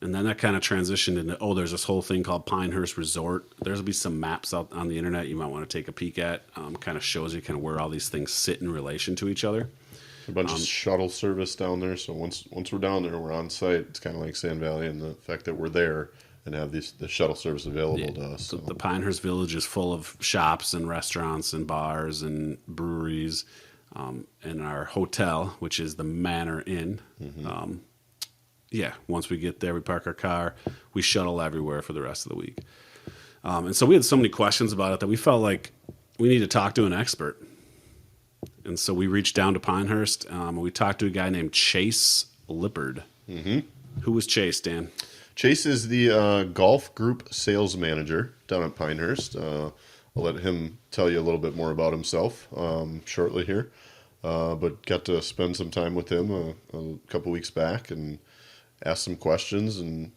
then that kind of transitioned into, there's this whole thing called Pinehurst Resort. There'll be some maps out on the internet you might want to take a peek at. Kind of shows you kind of where all these things sit in relation to each other. A bunch of shuttle service down there, so once we're down there, we're on site. It's kind of like Sand Valley, and the fact that we're there and have the shuttle service available to us. So. The Pinehurst Village is full of shops and restaurants and bars and breweries. And our hotel, which is the Manor Inn. Once we get there, we park our car, we shuttle everywhere for the rest of the week. And so we had so many questions about it that we felt like we need to talk to an expert. And so we reached down to Pinehurst, and we talked to a guy named Chase Lippard. Who was Chase, Dan? Chase is the golf group sales manager down at Pinehurst. I'll let him tell you a little bit more about himself shortly here. But got to spend some time with him a couple weeks back and ask some questions and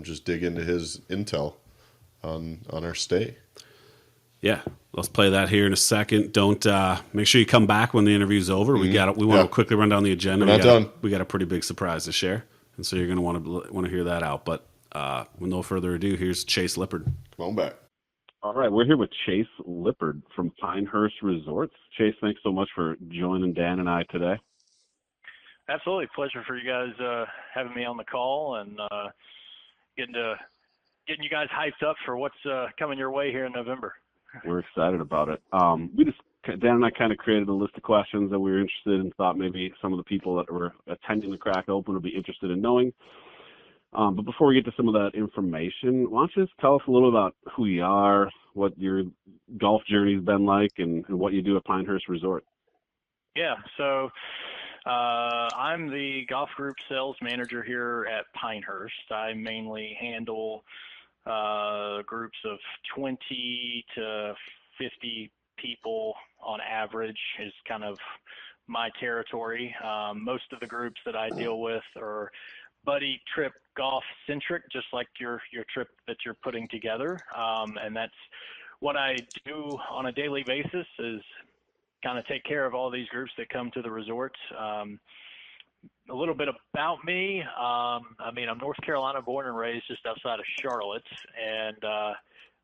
just dig into his intel on our stay. Yeah, let's play that here in a second. Don't make sure you come back when the interview's over. We want to quickly run down the agenda. We're not done. We got a pretty big surprise to share, and so you're going to want to hear that out. But with no further ado, here's Chase Lippard. Come on back. All right, we're here with Chase Lippard from Pinehurst Resorts. Chase, thanks so much for joining Dan and I today. Absolutely. Pleasure for you guys having me on the call and getting you guys hyped up for what's coming your way here in November. We're excited about it. Dan and I kind of created a list of questions that we were interested in, thought maybe some of the people that were attending the Craic Open would be interested in knowing. But before we get to some of that information, why don't you just tell us a little about who you are, what your golf journey's been like, and what you do at Pinehurst Resort? Yeah, so I'm the golf group sales manager here at Pinehurst. I mainly handle groups of 20 to 50 people on average is kind of my territory. Most of the groups that I deal with are buddy trip golf centric, just like your trip that you're putting together. And that's what I do on a daily basis is kind of take care of all these groups that come to the resort. A little bit about me. I'm North Carolina born and raised just outside of Charlotte. And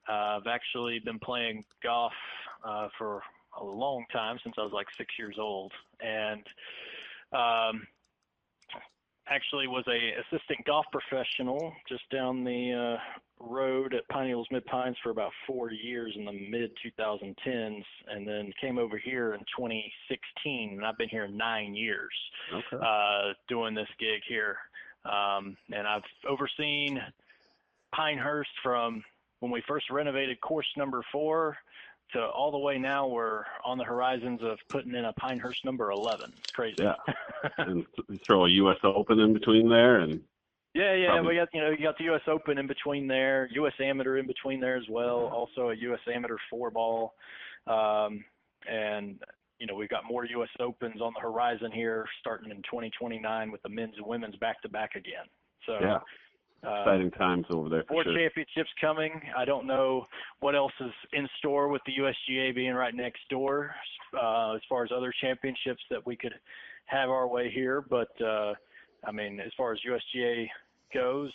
I've actually been playing golf for a long time, since I was like 6 years old. And actually was a assistant golf professional just down the road at Pine Hills Mid Pines for about 4 years in the mid 2010s, and then came over here in 2016, and I've been here 9 years doing this gig here. And I've overseen Pinehurst from when we first renovated course number 4 to all the way now we're on the horizons of putting in a Pinehurst number 11. It's crazy. Yeah. And throw a U.S. Open in between there, and yeah. Probably. We got you got the U.S. Open in between there, U.S. Amateur in between there as well. Also a U.S. Amateur 4-ball, and we've got more U.S. Opens on the horizon here, starting in 2029 with the men's and women's back-to-back again. So Yeah. Exciting times over there. More For sure. championships coming. I don't know what else is in store with the USGA being right next door as far as other championships that we could have our way here. But, as far as USGA goes,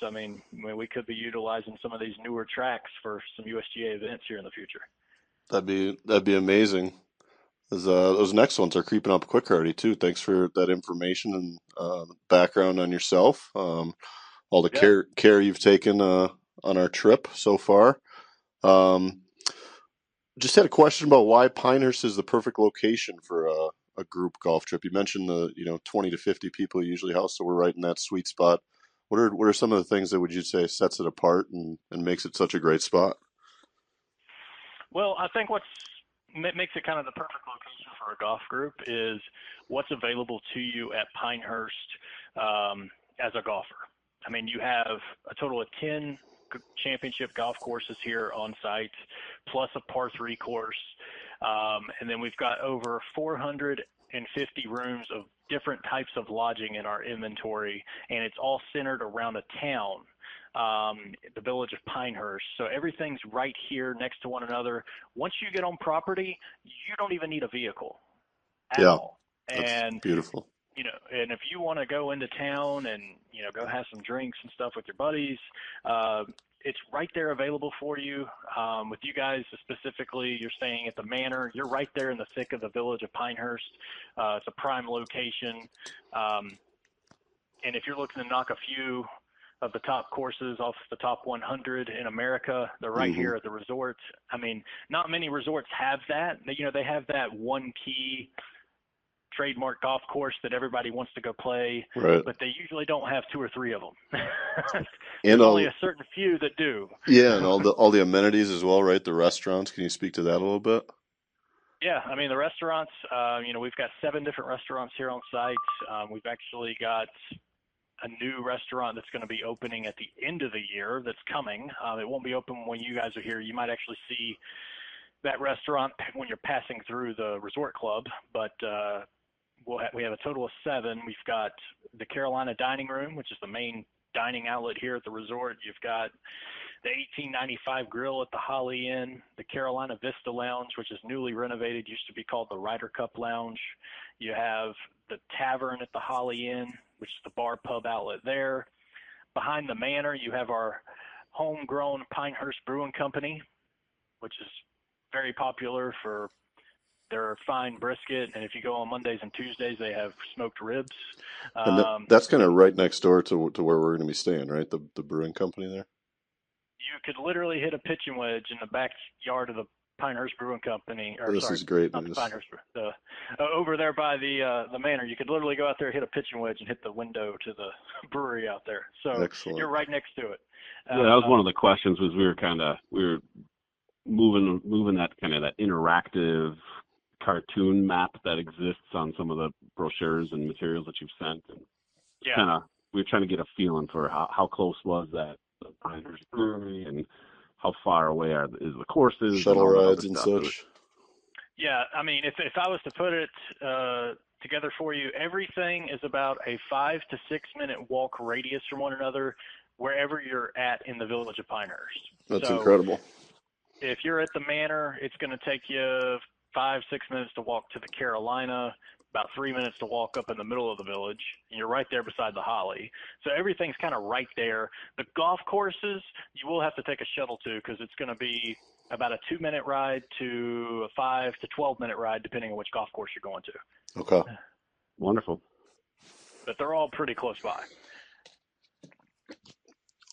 we could be utilizing some of these newer tracks for some USGA events here in the future. That'd be amazing. Those next ones are creeping up quick already too. Thanks for that information and background on yourself. All the care you've taken on our trip so far. Just had a question about why Pinehurst is the perfect location for a group golf trip. You mentioned the 20 to 50 people you usually house, so we're right in that sweet spot. What are some of the things that would you say sets it apart and makes it such a great spot? Well, I think what makes it kind of the perfect location for a golf group is what's available to you at Pinehurst as a golfer. You have a total of 10 championship golf courses here on site, plus a par 3 course. And then we've got over 450 rooms of different types of lodging in our inventory, and it's all centered around a town, the village of Pinehurst. So everything's right here next to one another. Once you get on property, you don't even need a vehicle at all. That's beautiful. And if you want to go into town and, go have some drinks and stuff with your buddies, it's right there available for you. With you guys specifically, you're staying at the Manor. You're right there in the thick of the village of Pinehurst. It's a prime location. And if you're looking to knock a few of the top courses off the top 100 in America, they're right here at the resort. Not many resorts have that. They have that one key trademark golf course that everybody wants to go play, right, but they usually don't have 2 or 3 of them. And There's only a certain few that do. Yeah, and all the amenities as well, right? The restaurants. Can you speak to that a little bit? Yeah, the restaurants, we've got 7 different restaurants here on site. We've actually got a new restaurant that's going to be opening at the end of the year that's coming. It won't be open when you guys are here. You might actually see that restaurant when you're passing through the resort club, but we have a total of 7. We've got the Carolina Dining Room, which is the main dining outlet here at the resort. You've got the 1895 Grill at the Holly Inn, the Carolina Vista Lounge, which is newly renovated, used to be called the Ryder Cup Lounge. You have the Tavern at the Holly Inn, which is the bar pub outlet there. Behind the Manor, you have our homegrown Pinehurst Brewing Company, which is very popular for their fine brisket, and if you go on Mondays and Tuesdays, they have smoked ribs. And that's kind of right next door to where we're going to be staying, right? The brewing company there. You could literally hit a pitching wedge in the backyard of the Pinehurst Brewing Company. This is great not news. the Pinehurst, over there by the Manor. You could literally go out there, hit a pitching wedge, and hit the window to the brewery out there. So Excellent. You're right next to it. Yeah, that was one of the questions. Was we were moving that kind of that interactive cartoon map that exists on some of the brochures and materials that you've sent. And we were trying to get a feeling for how close was that the Pinehurst Brewery and how far away is the courses, shuttle and rides and such. Yeah, if I was to put it together for you, everything is about a 5 to 6 minute walk radius from one another wherever you're at in the village of Pinehurst. That's incredible. If you're at the Manor, it's going to take you 5-6 minutes to walk to the Carolina, about 3 minutes to walk up in the middle of the village, and you're right there beside the Holly. So everything's kind of right there. The golf courses, you will have to take a shuttle to, because it's going to be about a 2-minute ride to a 5 to 12-minute ride, depending on which golf course you're going to. Okay. Wonderful. But they're all pretty close by.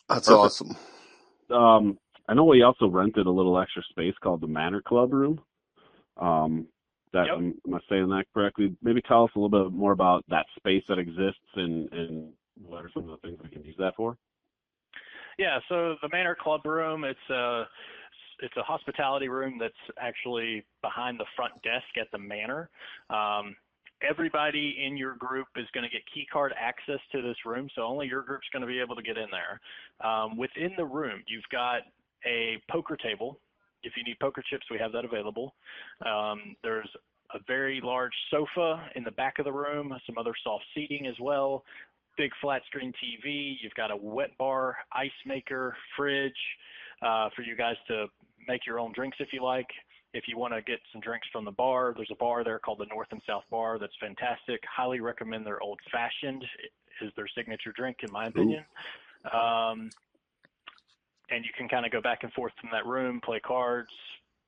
That's Perfect. awesome. I know we also rented a little extra space called the Manor Club Room. Am I saying that correctly? Maybe tell us a little bit more about that space that exists and what are some of the things we can use that for? Yeah, so the Manor Club Room, it's a hospitality room that's actually behind the front desk at the Manor. Everybody in your group is going to get key card access to this room, so only your group's going to be able to get in there. Within the room, you've got a poker table. If you need poker chips, we have that available. There's a very large sofa in the back of the room, some other soft seating as well, big flat screen TV. You've got a wet bar, ice maker, fridge for you guys to make your own drinks if you like. If you want to get some drinks from the bar, there's a bar there called the North and South Bar that's fantastic. Highly recommend their Old Fashioned is their signature drink, in my opinion. And you can kind of go back and forth from that room, play cards,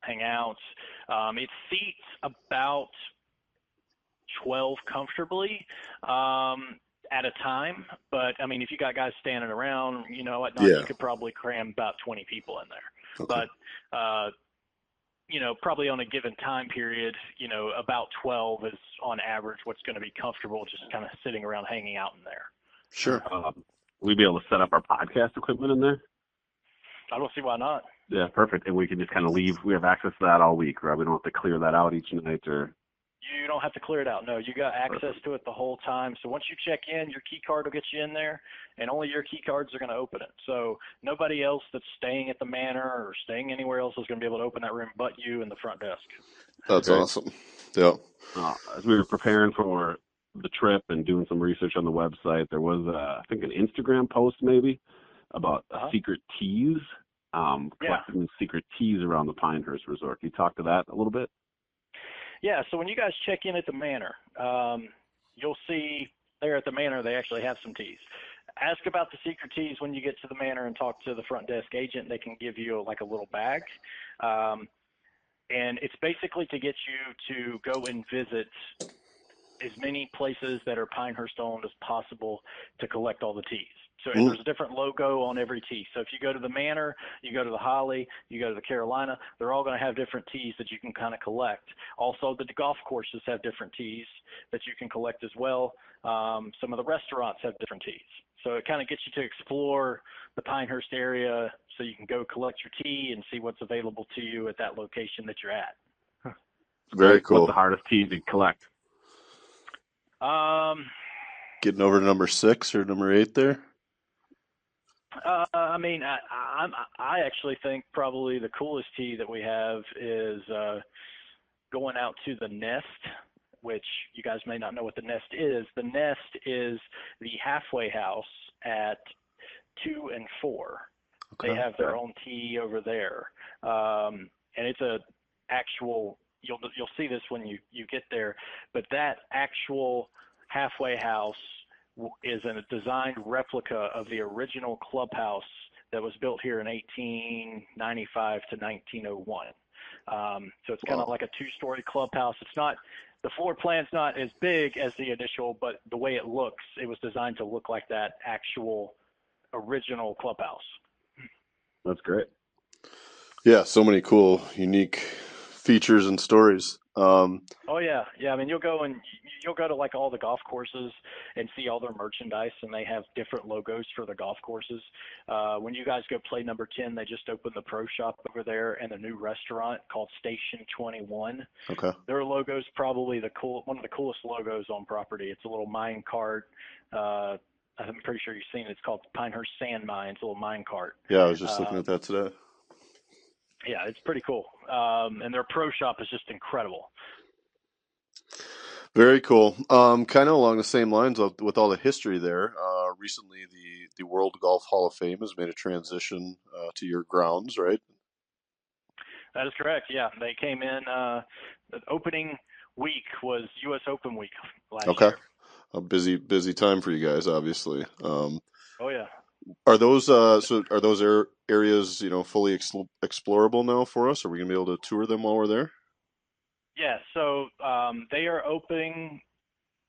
hang out. It seats about 12 comfortably at a time. But, I mean, if you got guys standing around, you know, at night, you could probably cram about 20 people in there. Okay. But, you know, probably on a given time period, you know, about 12 is on average what's going to be comfortable just kind of sitting around hanging out in there. Sure. We'd be able to set up our podcast equipment in there. I don't see why not. Yeah, perfect. And we can just kind of leave. We have access to that all week, right? We don't have to clear that out each night or. You don't have to clear it out. No, you got access to it the whole time. So once you check in, your key card will get you in there, and only your key cards are going to open it. So nobody else that's staying at the manor or staying anywhere else is going to be able to open that room but you and the front desk. That's awesome. Yeah. As we were preparing for the trip and doing some research on the website, there was, I think, an Instagram post maybe about secret teas, collecting secret teas around the Pinehurst Resort. Can you talk to that a little bit? Yeah, so when you guys check in at the manor, you'll see there at the manor they actually have some teas. Ask about the secret teas when you get to the manor and talk to the front desk agent. They can give you like a little bag. And it's basically to get you to go and visit as many places that are Pinehurst owned as possible to collect all the teas. So there's a different logo on every tea. So if you go to the Manor, you go to the Holly, you go to the Carolina, they're all going to have different teas that you can kind of collect. Also, the golf courses have different teas that you can collect as well. Some of the restaurants have different teas. So it kind of gets you to explore the Pinehurst area so you can go collect your tea and see what's available to you at that location that you're at. Very cool. What's the hardest tea to collect? Getting over to number 6 or number 8 there? I mean, I actually think probably the coolest tea that we have is going out to the Nest, which you guys may not know what the Nest is. The Nest is the halfway house at 2 and 4. Okay. They have their own tea over there, and it's a actual. You'll see this when you get there, but that actual halfway house is a designed replica of the original clubhouse that was built here in 1895 to 1901. So it's kind of like a 2-story clubhouse. It's not, the floor plan's not as big as the initial, but the way it looks, it was designed to look like that actual original clubhouse. That's great. Yeah, so many cool, unique features and stories. Oh yeah. I mean, you'll go to like all the golf courses and see all their merchandise, and they have different logos for the golf courses. When you guys go play number 10, they just opened the pro shop over there and a new restaurant called Station 21. Okay. Their logo's probably one of the coolest logos on property. It's a little mine cart. I'm pretty sure you've seen it. It's called Pinehurst Sand Mine. It's a little mine cart. Yeah, I was just looking at that today. Yeah, it's pretty cool. And their pro shop is just incredible. Very cool. Kind of along the same lines with all the history there. Recently, the World Golf Hall of Fame has made a transition to your grounds, right? That is correct. Yeah, they came in. The opening week was U.S. Open week last year. A busy time for you guys, obviously. Oh yeah. Are those areas fully explorable now for us? Are we gonna be able to tour them while we're there? Yeah, so they are opening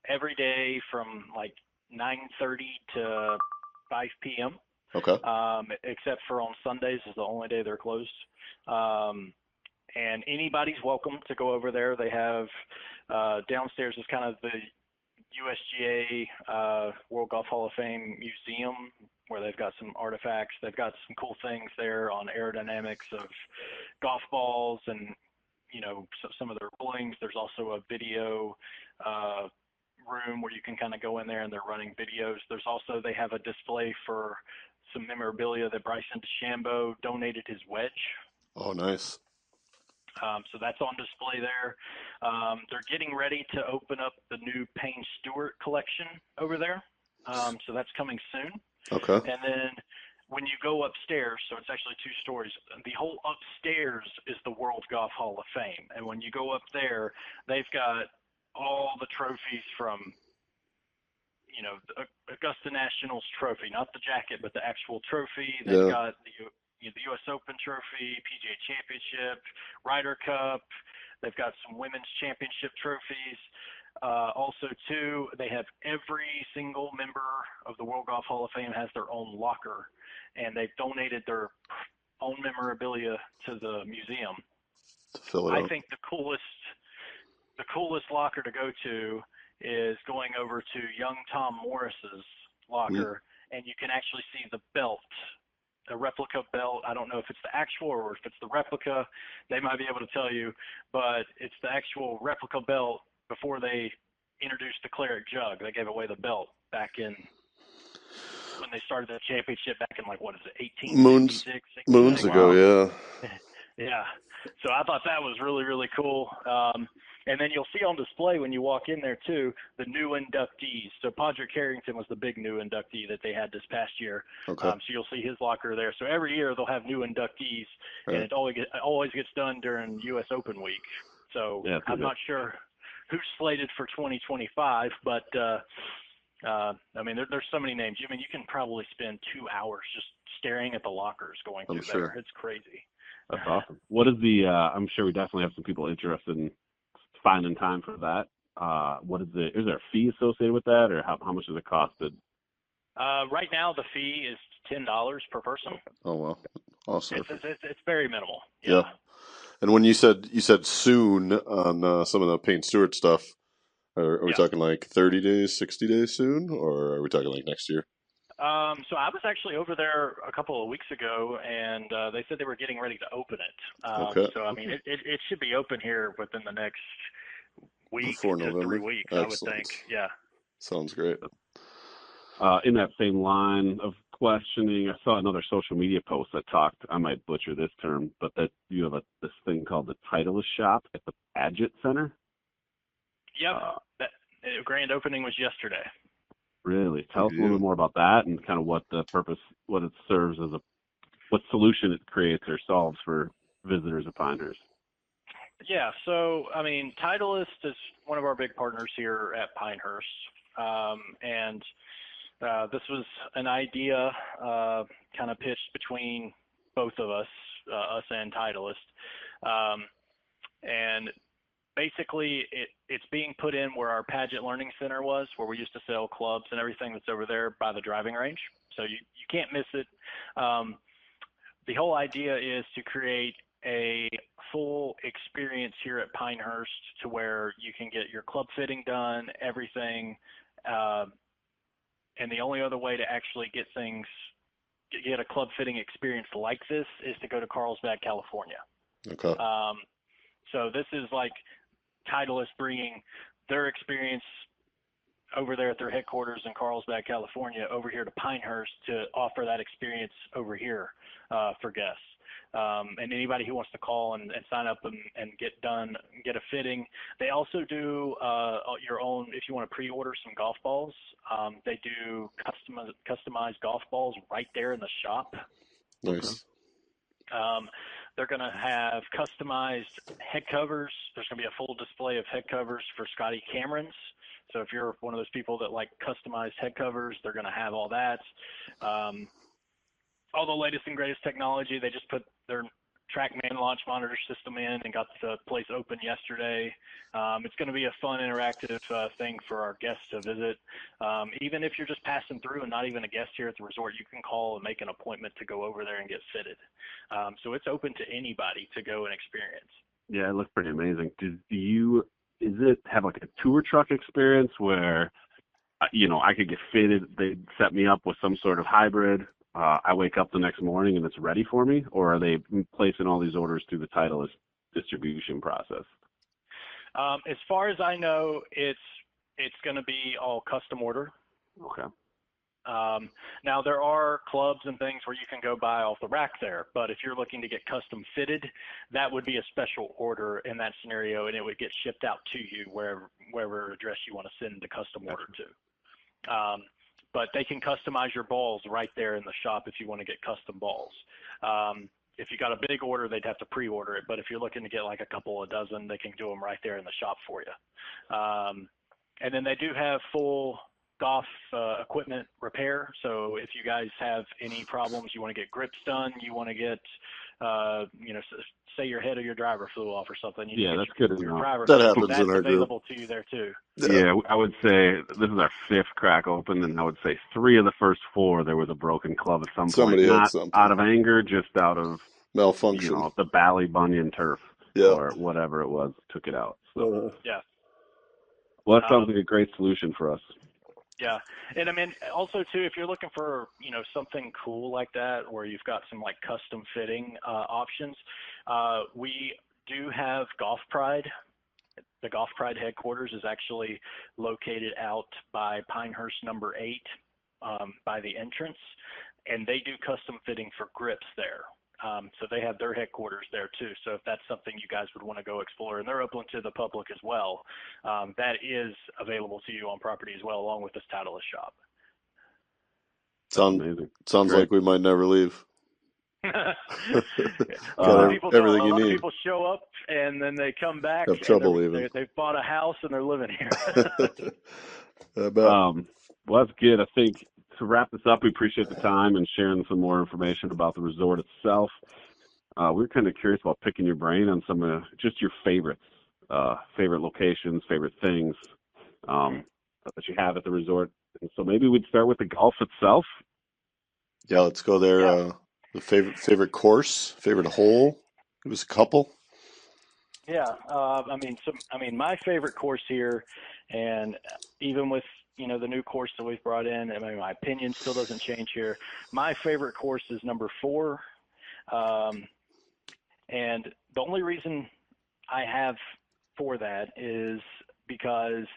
every day from like 9:30 to 5 p.m. Okay. Except for on Sundays is the only day they're closed. And anybody's welcome to go over there. They have downstairs is kind of the USGA World Golf Hall of Fame Museum, where they've got some artifacts. They've got some cool things there on aerodynamics of golf balls and some of their rollings. There's also a video room where you can kind of go in there and they're running videos. There's also, they have a display for some memorabilia that Bryson DeChambeau donated his wedge. Oh, nice. So that's on display there. They're getting ready to open up the new Payne Stewart collection over there. So that's coming soon. Okay. And then when you go upstairs, so it's actually 2 stories, the whole upstairs is the World Golf Hall of Fame. And when you go up there, they've got all the trophies from, the Augusta Nationals trophy, not the jacket, but the actual trophy. They've got the U.S. Open trophy, PGA Championship, Ryder Cup. They've got some women's championship trophies. Also, too, they have every single member of the World Golf Hall of Fame has their own locker, and they've donated their own memorabilia to the museum. To fill it I out. think the coolest locker to go to is going over to young Tom Morris's locker, and you can actually see the belt, a replica belt. I don't know if it's the actual or if it's the replica. They might be able to tell you, but it's the actual replica belt before they introduced the Claret jug. They gave away the belt back in when they started the championship back in 1866? Moons ago, yeah. Yeah. So I thought that was really, really cool. And then you'll see on display when you walk in there too, the new inductees. So Podrick Harrington was the big new inductee that they had this past year. Okay. So you'll see his locker there. So every year they'll have new inductees, and it always gets done during U.S. Open week. So I'm not sure who's slated for 2025, but there's so many names. You can probably spend 2 hours just staring at the lockers going through there. It's crazy. That's awesome. What is the? I'm sure we definitely have some people interested in finding time for that. What is is there a fee associated with that, or how much does it cost? Right now, the fee is $10 per person. Oh well, awesome. It's very minimal. Yeah. And when you said soon on some of the Payne Stewart stuff, are we talking 30 days, 60 days soon, or are we talking next year? So I was actually over there a couple of weeks ago, and they said they were getting ready to open it. Okay. So it should be open here within the next week Before to November. 3 weeks. Excellent. I would think. Yeah. Sounds great. In that same line of questioning, I saw another social media post that talked, I might butcher this term, but that you have this thing called the Titleist Shop at the Paget Center. Yep. That grand opening was yesterday. Really? Tell us a little bit more about that and kind of what the purpose, what it serves as what solution it creates or solves for visitors of Pinehurst. Yeah, so, Titleist is one of our big partners here at Pinehurst, and this was an idea kind of pitched between both of us and Titleist, and basically it's being put in where our Paget Learning Center was, where we used to sell clubs and everything that's over there by the driving range, so you can't miss it. The whole idea is to create a full experience here at Pinehurst to where you can get your club fitting done, everything, and the only other way to actually get a club fitting experience like this is to go to Carlsbad, California. Okay. So this is like Titleist bringing their experience over there at their headquarters in Carlsbad, California, over here to Pinehurst to offer that experience over here for guests. And anybody who wants to call and sign up and get a fitting. They also do your own, if you want to pre-order some golf balls, they do customized golf balls right there in the shop. Nice. They're going to have customized head covers. There's going to be a full display of head covers for Scotty Camerons. So if you're one of those people that like customized head covers, they're going to have all that. All the latest and greatest technology. They just put their TrackMan launch monitor system in and got the place open yesterday. It's going to be a fun, interactive thing for our guests to visit. Even if you're just passing through and not even a guest here at the resort, you can call and make an appointment to go over there and get fitted. So it's open to anybody to go and experience. Yeah, it looks pretty amazing. Is it have like a tour truck experience where, I could get fitted, they set me up with some sort of hybrid, I wake up the next morning and it's ready for me, or are they placing all these orders through the Titleist distribution process? As far as I know, it's going to be all custom order. Okay. Now, there are clubs and things where you can go buy off the rack there, but if you're looking to get custom fitted, that would be a special order in that scenario, and it would get shipped out to you wherever address you want to send the custom order to. But they can customize your balls right there in the shop if you want to get custom balls. If you got a big order, they'd have to pre-order it, but if you're looking to get like a couple of dozen, they can do them right there in the shop for you. And then they do have full golf equipment repair. So if you guys have any problems, you want to get grips done, you want to get, say your head of your driver flew off or something. That's good your enough. driver. That happens that's in our group. available to you there too. Yeah, I would say this is our 5th Craic Open, and I would say 3 of the first 4 there was a broken club at some Somebody point. had Not something. out of anger, just out of Malfunction. the Bally Bunyan turf or whatever it was took it out. So Yeah. Well, that sounds like a great solution for us. Yeah. And I mean, also too, if you're looking for, something cool like that, where you've got some like custom fitting options, we do have Golf Pride. The Golf Pride headquarters is actually located out by Pinehurst number 8 by the entrance, and they do custom fitting for grips there. So they have their headquarters there too. So if that's something you guys would want to go explore, and they're open to the public as well, that is available to you on property as well, along with this Titleist shop. Sounds like we might never leave. A lot of people show up and then they come back. Have trouble leaving. They've bought a house and they're living here. Well, that's good. I think to wrap this up, we appreciate the time and sharing some more information about the resort itself. We're kind of curious about picking your brain on some of just your favorites, favorite locations, favorite things that you have at the resort. And so maybe we'd start with the golf itself. Yeah, let's go there. Yeah. The favorite course, favorite hole. It was a couple. Yeah, my favorite course here, and even with the new course that we've brought in, I mean, my opinion still doesn't change here. My favorite course is number 4, and the only reason I have for that is because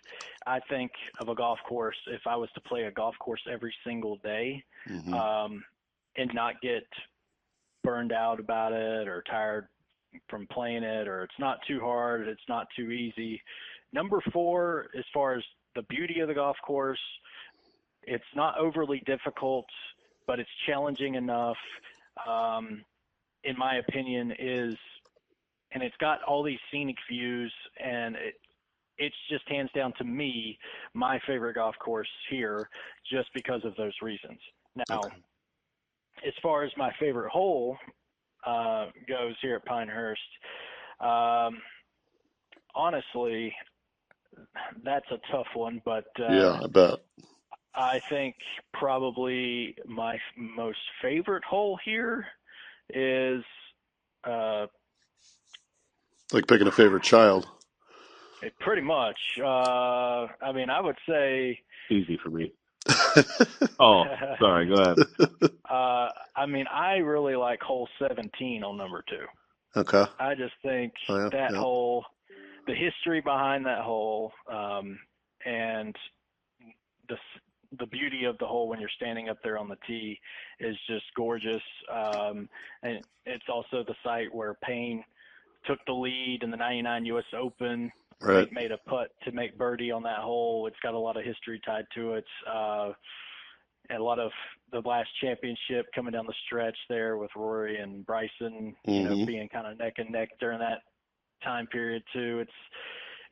I think of a golf course. If I was to play a golf course every single day, and not get burned out about it or tired from playing it, or it's not too hard, it's not too easy. Number 4, as far as the beauty of the golf course, it's not overly difficult, but it's challenging enough, in my opinion, and it's got all these scenic views, and it's just hands down to me my favorite golf course here, just because of those reasons. Now, as far as my favorite hole goes here at Pinehurst, honestly, that's a tough one, but yeah, I bet. I think probably my most favorite hole here is like picking a favorite child. Pretty much. I would say easy for me. Oh, sorry. Go ahead. I really like hole 17 on number 2. Okay. I just think hole, the history behind that hole, and the beauty of the hole when you're standing up there on the tee is just gorgeous. And it's also the site where Payne took the lead in the 99 U.S. Open. Right. Made a putt to make birdie on that hole. It's got a lot of history tied to it. And a lot of the last championship coming down the stretch there with Rory and Bryson, being kind of neck and neck during that time period too.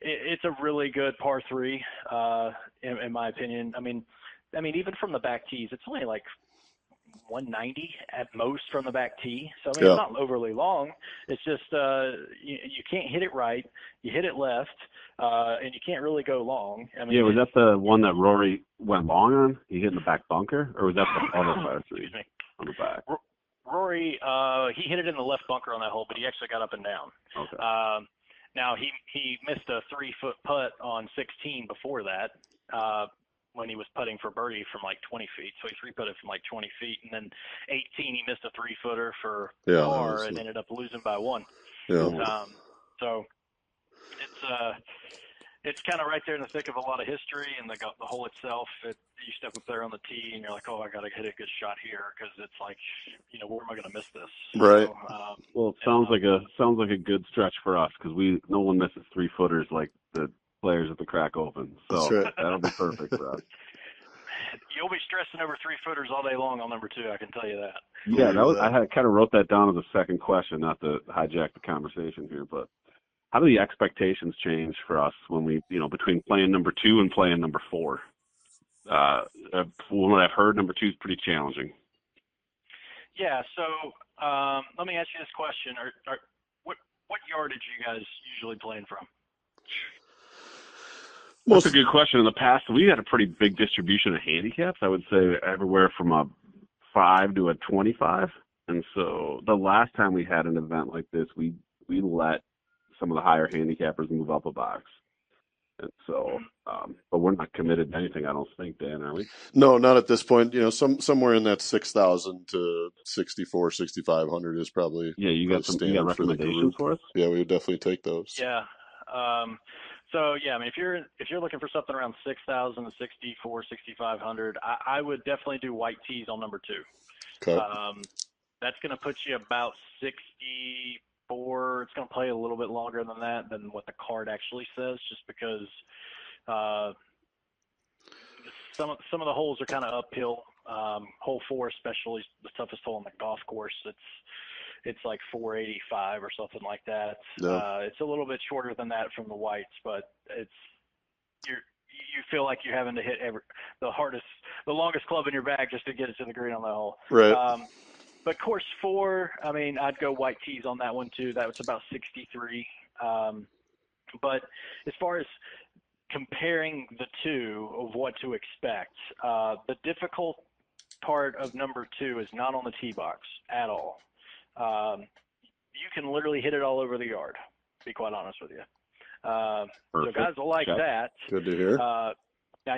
It's a really good par 3, in my opinion. I mean, even from the back tees, it's only like 190 at most from the back tee. So, it's not overly long. It's just you can't hit it right. You hit it left, and you can't really go long. Was that the one that Rory went long on? He hit in the back bunker? Or was that the other par 3 on the back? Rory, he hit it in the left bunker on that hole, but he actually got up and down. Okay. Now, he missed a 3-foot putt on 16 before that, when he was putting for birdie from like 20 feet. So he 3-putted from like 20 feet. And then 18, he missed a 3-footer for par and ended up losing by 1. Yeah. So it's it's kind of right there in the thick of a lot of history, and the hole itself. You step up there on the tee, and you're like, oh, I got to hit a good shot here because it's like, where am I going to miss this? Right. Well, it sounds like a good stretch for us because no one misses 3-footers like the players at the Craic Open. So That's right. that'll be perfect for us. You'll be stressing over 3-footers all day long on number 2. I can tell you that. Yeah, I kind of wrote that down as a second question, not to hijack the conversation here, but how do the expectations change for us when we, between playing number 2 and playing number 4? From what I've heard, number 2 is pretty challenging. Yeah. So let me ask you this question: what yardage are you guys usually playing from? That's a good question. In the past, we had a pretty big distribution of handicaps. I would say everywhere from a 5 to a 25. And so the last time we had an event like this, we let some of the higher handicappers move up a box. And so, but we're not committed to anything, I don't think, Dan, are we? No, not at this point. Somewhere in that 6,000 to 6,400, 6,500 is probably you got recommendations for us? Yeah, we would definitely take those. Yeah. So yeah, I mean, if you're looking for something around 6,000 to 6,400, 6,500, I would definitely do white tees on number 2. Okay. That's going to put you about 64. It's going to play a little bit longer than what the card actually says, just because some of the holes are kind of uphill. Hole 4 especially is the toughest hole on the golf course. It's like 485 or something like that. Yeah. It's a little bit shorter than that from the whites, but you feel like you're having to hit the longest club in your bag just to get it to the green on that hole. Right. But course 4, I mean, I'd go white tees on that one too. That was about 63. But as far as comparing the two of what to expect, the difficult part of number 2 is not on the tee box at all. You can literally hit it all over the yard, to be quite honest with you. So guys will like that. Good to hear. Now,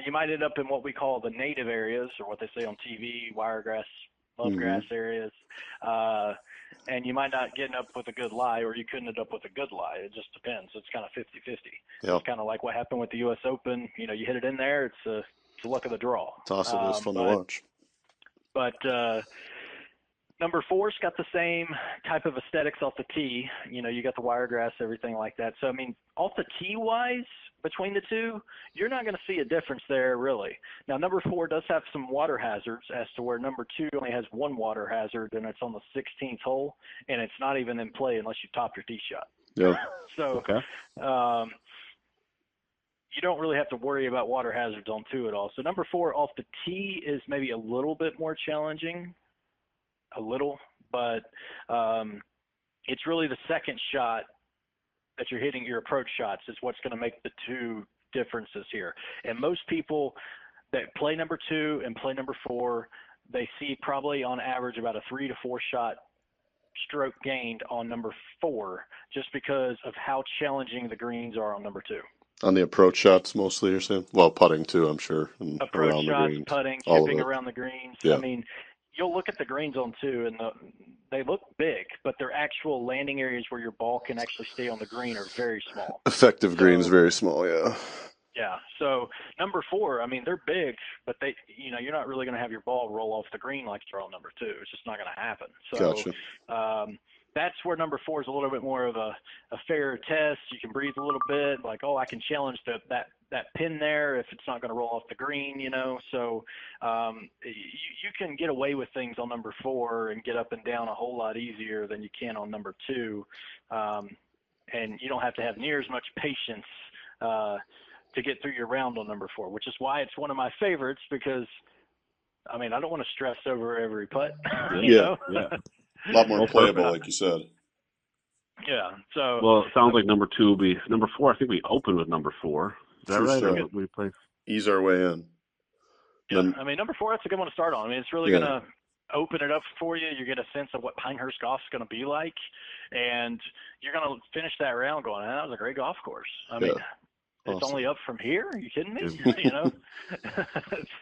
you might end up in what we call the native areas, or what they say on TV, wiregrass, lovegrass areas. And you might not get up with a good lie, or you couldn't end up with a good lie. It just depends. It's kind of 50-50. Yeah. It's kind of like what happened with the U.S. Open. You hit it in there, it's the luck of the draw. It's awesome. It was fun to watch. But number 4's got the same type of aesthetics off the tee. You got the wiregrass, everything like that. So, I mean, off the tee-wise, between the two, you're not going to see a difference there, really. Now, number 4 does have some water hazards, as to where number 2 only has one water hazard, and it's on the 16th hole, and it's not even in play unless you top your tee shot. Yeah. So, okay. You don't really have to worry about water hazards on 2 at all. So, number 4 off the tee is maybe a little bit more challenging. A little, but it's really the second shot that you're hitting, your approach shots, is what's going to make the 2 differences here. And most people that play number 2 and play number 4, they see probably on average about a 3 to 4 shot stroke gained on number 4, just because of how challenging the greens are on number 2. On the approach shots mostly, you're saying? Well, putting too, I'm sure. And approach around shots, the greens. putting, All chipping of it. around the greens. Yeah. I mean, you'll look at the greens on 2, and they look big, but their actual landing areas where your ball can actually stay on the green are very small. Effective greens, very small, yeah. Yeah. So number 4, I mean, they're big, but you're not really going to have your ball roll off the green like you're on number 2. It's just not going to happen. So, Gotcha. That's where number 4 is a little bit more of a fair test. You can breathe a little bit, like, I can challenge that pin there if it's not going to roll off the green, So you can get away with things on number 4 and get up and down a whole lot easier than you can on number 2. And you don't have to have near as much patience to get through your round on number 4, which is why it's one of my favorites, because, I mean, I don't want to stress over every putt. Yeah. A lot more Well, playable, like you said. Yeah. So. Well, it sounds like number 2 will be number 4. I think we open with number 4. Is that right? So. Or we play? Ease our way in. Yeah. Then, I mean, number 4, that's a good one to start on. I mean, it's really going to open it up for you. You get a sense of what Pinehurst golf's going to be like, and you're going to finish that round going, that was a great golf course. I mean, it's only up from here. Are you kidding me?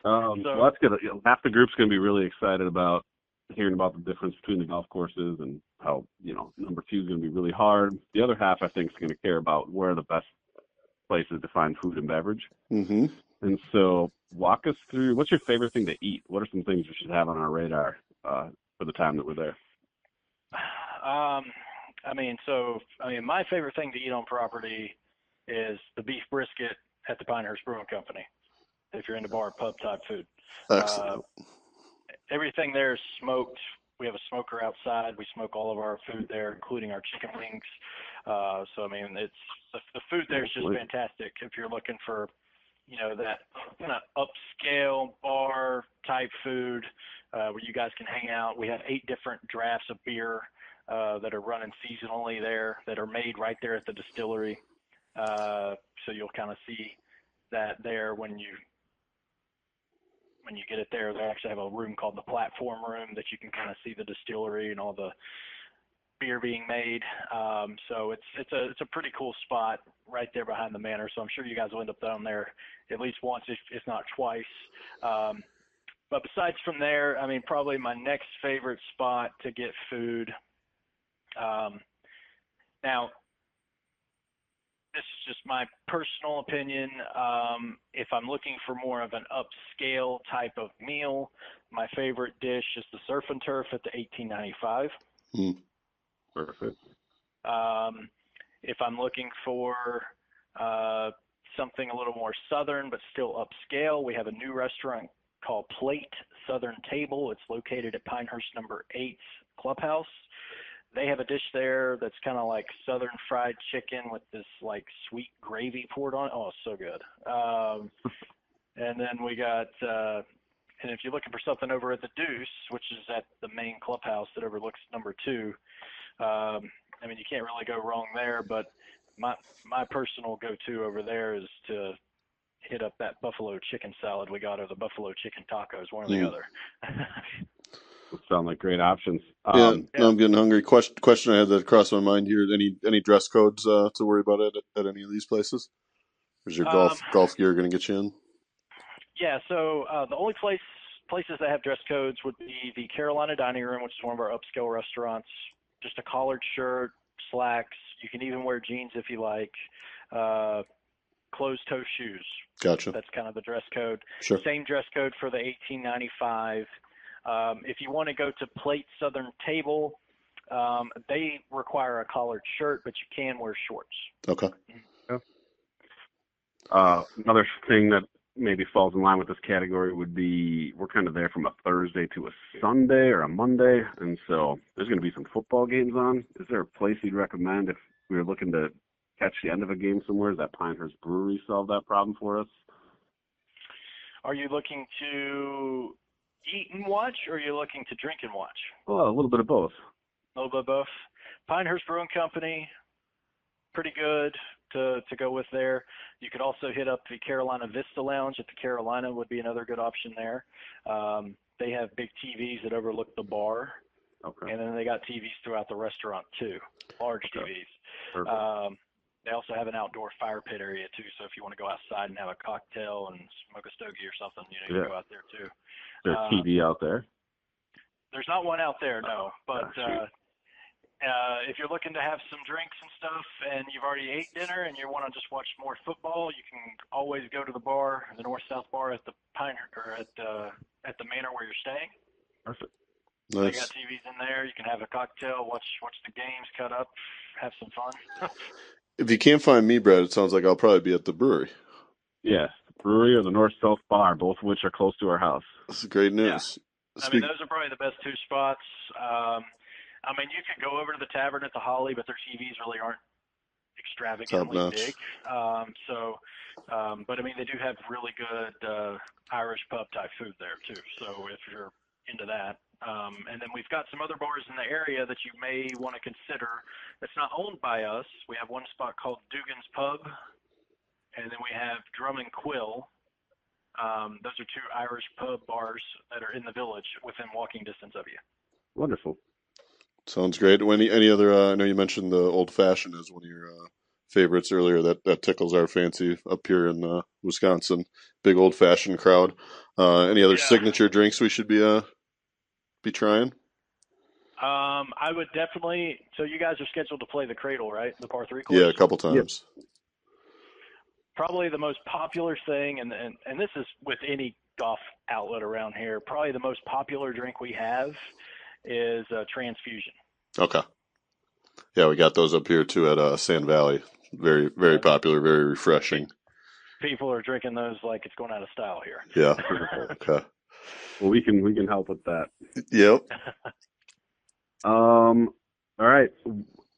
Well, that's good. Half the group's going to be really excited about hearing about the difference between the golf courses and how, number 2 is going to be really hard. The other half, I think, is going to care about where the best places to find food and beverage. Mm-hmm. And so walk us through, what's your favorite thing to eat? What are some things we should have on our radar for the time that we're there? My favorite thing to eat on property is the beef brisket at the Pinehurst Brewing Company, if you're into bar pub type food. Excellent. Everything there is smoked. We have a smoker outside. We smoke all of our food there, including our chicken wings. It's the food there is just fantastic. If you're looking for, that kind of upscale bar type food where you guys can hang out. We have 8 different drafts of beer that are running seasonally there that are made right there at the distillery. So you'll kind of see that there when you get it there. They actually have a room called the platform room that you can kind of see the distillery and all the beer being made. So it's a pretty cool spot right there behind the manor. So I'm sure you guys will end up down there at least once, if not twice. But besides from there, probably my next favorite spot to get food. Now, this is just my personal opinion. If I'm looking for more of an upscale type of meal, my favorite dish is the surf and turf at the 1895. Perfect. If I'm looking for something a little more southern but still upscale, we have a new restaurant called Plate Southern Table. It's located at Pinehurst number 8 Clubhouse. They have a dish there that's kind of like southern fried chicken with this like sweet gravy poured on it. Oh, it's so good. And then we got, and if you're looking for something over at the Deuce, which is at the main clubhouse that overlooks number 2, you can't really go wrong there. But my personal go-to over there is to hit up that buffalo chicken salad we got, or the buffalo chicken tacos, one or the other. Sound like great options. No, I'm getting hungry. Question I had that crossed my mind here. Any dress codes to worry about at any of these places? Or is your golf gear going to get you in? Yeah, so the only places that have dress codes would be the Carolina Dining Room, which is one of our upscale restaurants. Just a collared shirt, slacks. You can even wear jeans if you like. Closed-toe shoes. Gotcha. That's kind of the dress code. Sure. Same dress code for the 1895. If you want to go to Plate Southern Table, they require a collared shirt, but you can wear shorts. Okay. Another thing that maybe falls in line with this category would be we're kind of there from a Thursday to a Sunday or a Monday, and so there's going to be some football games on. Is there a place you'd recommend if we were looking to catch the end of a game somewhere? Does that Pinehurst Brewery solve that problem for us? Are you looking to eat and watch, or are you looking to drink and watch? Well, a little bit of both. A little bit of both. Pinehurst Brewing Company, pretty good to go with there. You could also hit up the Carolina Vista Lounge at the Carolina would be another good option there. They have big TVs that overlook the bar. Okay. And then they got TVs throughout the restaurant too, large TVs. Perfect. They also have an outdoor fire pit area too, so if you want to go outside and have a cocktail and smoke a stogie or something, you can go out there too. There's TV out there? There's not one out there, no. But if you're looking to have some drinks and stuff and you've already ate dinner and you want to just watch more football, you can always go to the bar, the North-South bar at the at the manor where you're staying. Perfect. Nice. They got TVs in there. You can have a cocktail, watch the games, cut up, have some fun. If you can't find me, Brad, it sounds like I'll probably be at the brewery. Yeah, the brewery or the North-South bar, both of which are close to our house. This is great news. Yeah. Those are probably the best 2 spots. You could go over to the tavern at the Holly, but their TVs really aren't extravagantly big. But they do have really good Irish pub type food there too. So if you're into that. And then we've got some other bars in the area that you may want to consider that's not owned by us. We have one spot called Dugan's Pub, and then we have Drum and Quill. Those are 2 Irish pub bars that are in the village within walking distance of you. Wonderful. Sounds great. Any other, I know you mentioned the Old Fashioned as one of your favorites earlier. That tickles our fancy up here in Wisconsin. Big Old Fashioned crowd. Any other signature drinks we should be trying? I would definitely. So you guys are scheduled to play the Cradle, right? The par 3 course? Yeah, a couple times. probably the most popular thing, and this is with any golf outlet around here, probably the most popular drink we have is transfusion. Okay. Yeah, we got those up here too at Sand Valley. Very, very popular, very refreshing. People are drinking those like it's going out of style here. Yeah. Okay. Well, we can help with that. Yep. All right.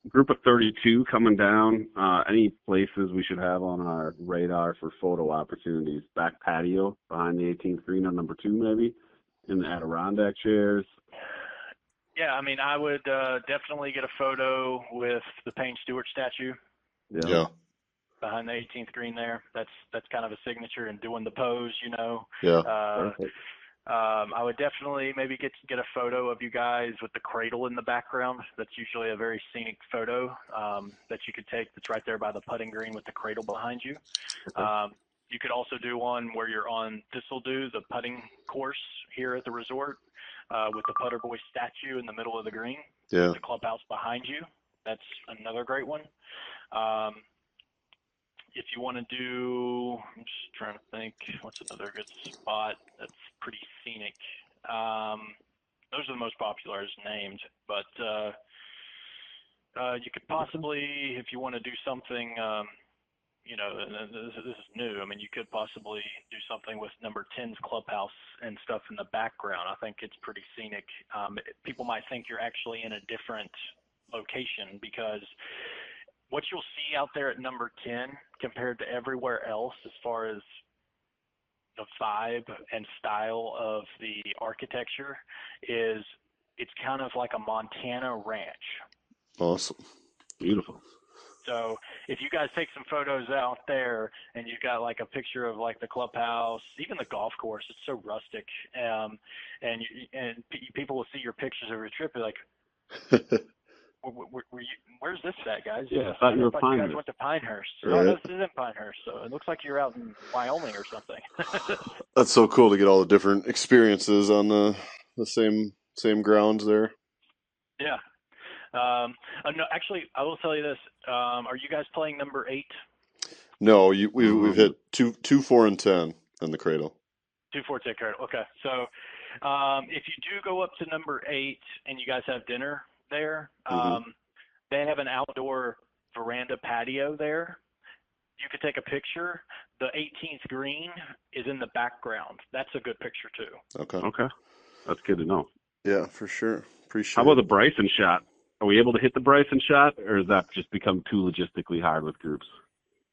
Group of 32 coming down. Any places we should have on our radar for photo opportunities? Back patio behind the 18th green on number 2, maybe, in the Adirondack chairs. Yeah, I mean, I would definitely get a photo with the Payne Stewart statue. Yeah. Behind the 18th green there. That's kind of a signature in doing the pose, you know. Yeah. Perfect. I would definitely maybe get a photo of you guys with the cradle in the background. That's usually a very scenic photo that you could take that's right there by the putting green with the cradle behind you. You could also do one where you're on Thistledew, the putting course here at the resort, with the Putter Boy statue in the middle of the green. Yeah. The clubhouse behind you. That's another great one. If you want to do, I'm just trying to think, what's another good spot that's pretty scenic? Those are the most popular as named, but you could possibly, if you want to do something, you know, this is new. I mean, you could possibly do something with number 10's clubhouse and stuff in the background. I think it's pretty scenic. People might think you're actually in a different location because what you'll see out there at number 10 compared to everywhere else as far as the vibe and style of the architecture is it's kind of like a Montana ranch. Awesome. Beautiful. So if you guys take some photos out there and you've got like a picture of like the clubhouse, even the golf course, it's so rustic. And people will see your pictures of your trip and like, where's this at, guys? Yeah, I thought you were Pinehurst. You guys went to Pinehurst. Right. Oh, this isn't Pinehurst, so it looks like you're out in Wyoming or something. That's so cool to get all the different experiences on the same grounds there. Yeah. No, actually, I will tell you this. Are you guys playing number 8? No, we've hit 2, 4, and 10 in the cradle. 2, 4, 10 cradle. Okay. So if you do go up to number 8 and you guys have dinner there, they have an outdoor veranda patio there. You could take a picture. The 18th green is in the background. That's a good picture too. Okay. That's good to know. Yeah, for sure. Appreciate How about the Bryson shot? Are we able to hit the Bryson shot, or has that just become too logistically hard with groups?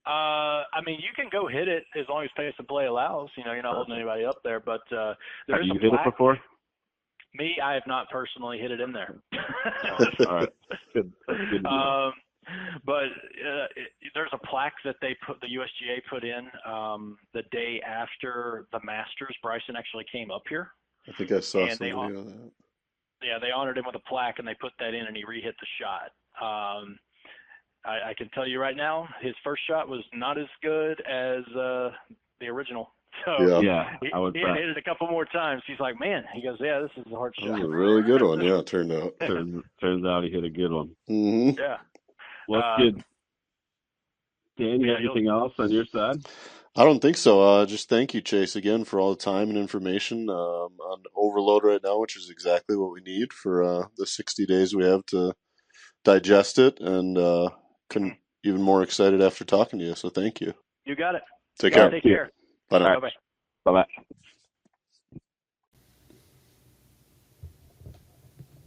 I mean, you can go hit it as long as pace and play allows. You know, you're not holding anybody up there, but Have you hit it before? Me, I have not personally hit it in there. All right. Good. But there's a plaque that the USGA put in the day after the Masters. Bryson actually came up here. I think I saw some video of that. Yeah, they honored him with a plaque, and they put that in, and he re-hit the shot. I can tell you right now, his first shot was not as good as the original. So yeah, he I would hit it a couple more times. He's like, man, he goes, yeah, this is a hard shot. That was a really good one. Yeah, it turned out. Turns out he hit a good one. Mm-hmm. Yeah. Well, that's good. Dan, you have anything else on your side? I don't think so. Just thank you, Chase, again for all the time and information on overload right now, which is exactly what we need for the 60 days we have to digest it, and couldn't even more excited after talking to you. So thank you. You got it. Take care. Take care. Bye now. Bye-bye. Bye-bye.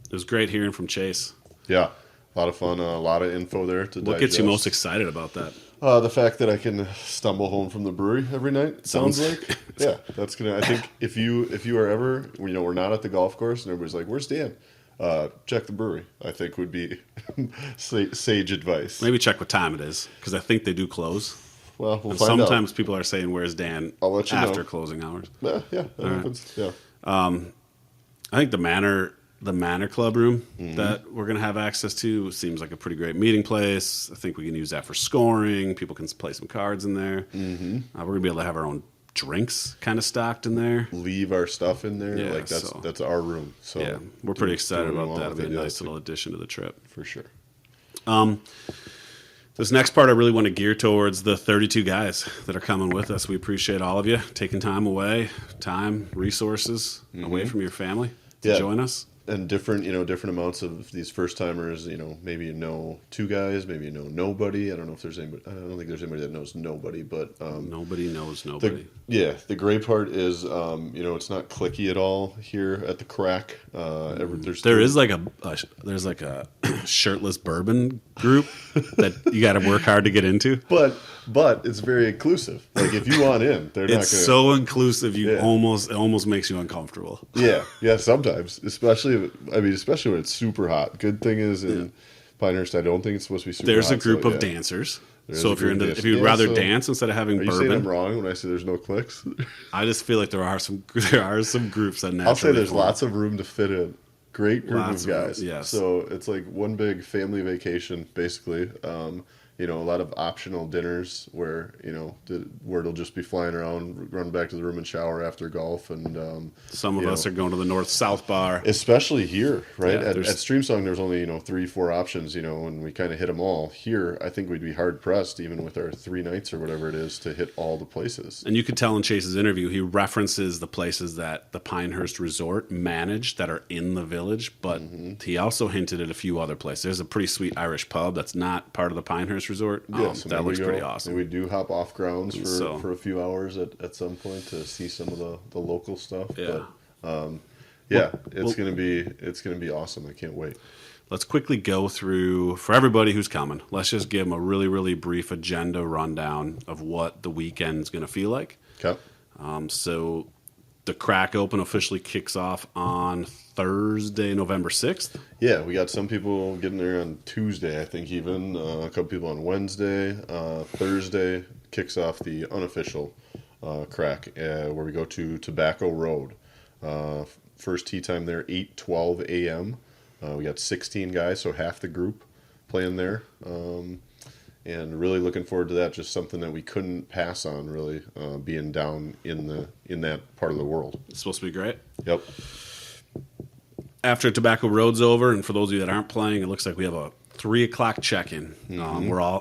It was great hearing from Chase. Yeah, a lot of fun. A lot of info there to digest. What gets you most excited about that? The fact that I can stumble home from the brewery every night sounds like. Yeah, that's gonna. I think if you are ever, we're not at the golf course and everybody's like, "Where's Dan?" Check the brewery. I think would be sage advice. Maybe check what time it is, because I think they do close. Well, we'll and find out. Sometimes people are saying, "Where's Dan?" I'll let you after know. closing hours. Yeah, that happens. Yeah. I think the Manor Club room that we're going to have access to seems like a pretty great meeting place. I think we can use that for scoring. People can play some cards in there. Mm-hmm. We're going to be able to have our own drinks kind of stocked in there. Leave our stuff in there. Yeah, that's our room. So yeah, we're pretty excited about that. It'll be a nice little addition to the trip. for sure. This next part I really want to gear towards the 32 guys that are coming with us. We appreciate all of you taking time away, resources away from your family to join us. And different amounts of these first timers. Maybe two guys, maybe nobody. I don't know if there's anybody. I don't think there's anybody that knows nobody, but nobody knows nobody. The great part is it's not cliquey at all here at the Craic. There's like a shirtless bourbon group that you got to work hard to get into. But it's very inclusive. Like if you want in, they're not going to. It's so inclusive, it almost makes you uncomfortable. Yeah, sometimes, especially when it's super hot. Good thing is in Pinehurst, I don't think it's supposed to be super hot. There's a group of dancers. So if you'd rather dance instead of having bourbon. Are you saying I'm wrong when I say there's no clicks? I just feel like there are some groups that naturally. I'll say there's lots of room to fit in. Great group of guys. Yes. So it's like one big family vacation, basically. A lot of optional dinners where it'll just be flying around, run back to the room and shower after golf, and some of us are going to the north-south bar, especially here, right? At Streamsong, there's only 3-4 options, and we kind of hit them all. Here, I think we'd be hard pressed, even with our 3 nights or whatever it is, to hit all the places. And you could tell in Chase's interview, he references the places that the Pinehurst Resort managed that are in the village, but he also hinted at a few other places. There's a pretty sweet Irish pub that's not part of the Pinehurst Resort. That looks pretty awesome. And we do hop off grounds for a few hours at some point to see some of the local stuff. Yeah. But, it's gonna be awesome. I can't wait. Let's quickly go through, for everybody who's coming, let's just give them a really, really brief agenda rundown of what the weekend's going to feel like. Okay. So the Craic Open officially kicks off on Thursday, November 6th. Yeah, we got some people getting there on Tuesday, I think even. A couple people on Wednesday. Thursday kicks off the unofficial Craic, where we go to Tobacco Road. First tee time there, 8:12 a.m. We got 16 guys, so half the group playing there. And really looking forward to that. Just something that we couldn't pass on, really, being down in that part of the world. It's supposed to be great. Yep. After Tobacco Road's over, and for those of you that aren't playing, it looks like we have a 3:00 check-in.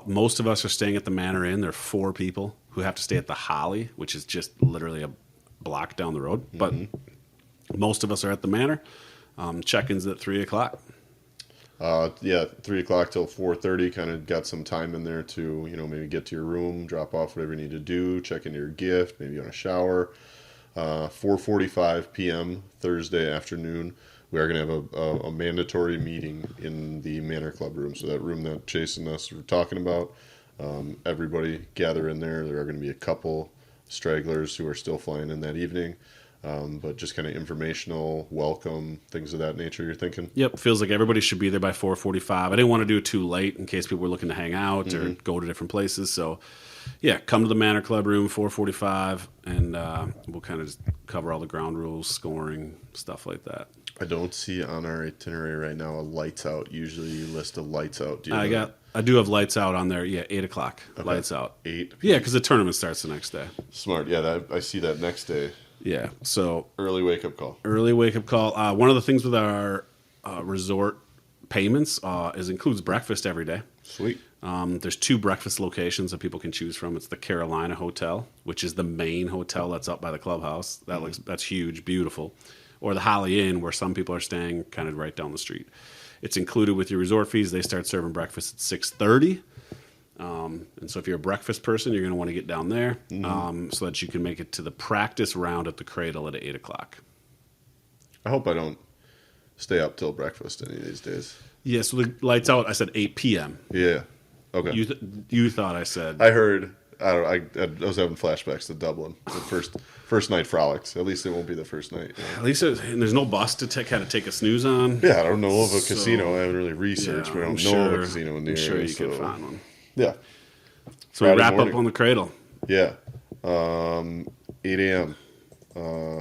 Most of us are staying at the Manor Inn. There are 4 people who have to stay at the Holly, which is just literally a block down the road. But most of us are at the Manor. Check-in's at 3:00. 3:00 till 4:30. Kind of got some time in there to maybe get to your room, drop off whatever you need to do, check into your gift, maybe on a shower. 4:45 p.m. Thursday afternoon, we are going to have a mandatory meeting in the Manor Club room. So that room that Chase and us were talking about, everybody gather in there. There are going to be a couple stragglers who are still flying in that evening. But just kind of informational, welcome, things of that nature, you're thinking? Yep, feels like everybody should be there by 4:45. I didn't want to do it too late in case people were looking to hang out or go to different places. So, come to the Manor Club room, 4:45, and we'll kind of just cover all the ground rules, scoring, stuff like that. I don't see on our itinerary right now a lights out. Usually you list a lights out. I do have lights out on there. 8:00, lights out. 8? Yeah, because the tournament starts the next day. Smart. Yeah, I see that next day. Yeah, so early wake up call. One of the things with our resort payments includes breakfast every day. Sweet. There's 2 breakfast locations that people can choose from. It's the Carolina Hotel, which is the main hotel that's up by the clubhouse. That's huge, beautiful. Or the Holly Inn, where some people are staying kind of right down the street. It's included with your resort fees. They start serving breakfast at 6:30. And so if you're a breakfast person, you're going to want to get down there so that you can make it to the practice round at the Cradle at 8:00. I hope I don't stay up till breakfast any of these days. Yeah, so the lights out, I said 8 p.m. Yeah. Okay. You thought I said... I heard... I was having flashbacks to Dublin. The first night frolics. At least it won't be the first night. Yeah. At least there's no bus to kind of take a snooze on. Yeah, I don't know of a casino. I haven't really researched, but I don't know of a casino in the area. I'm sure you can find one. Yeah. So we wrap up on the Cradle. Yeah. 8 a.m.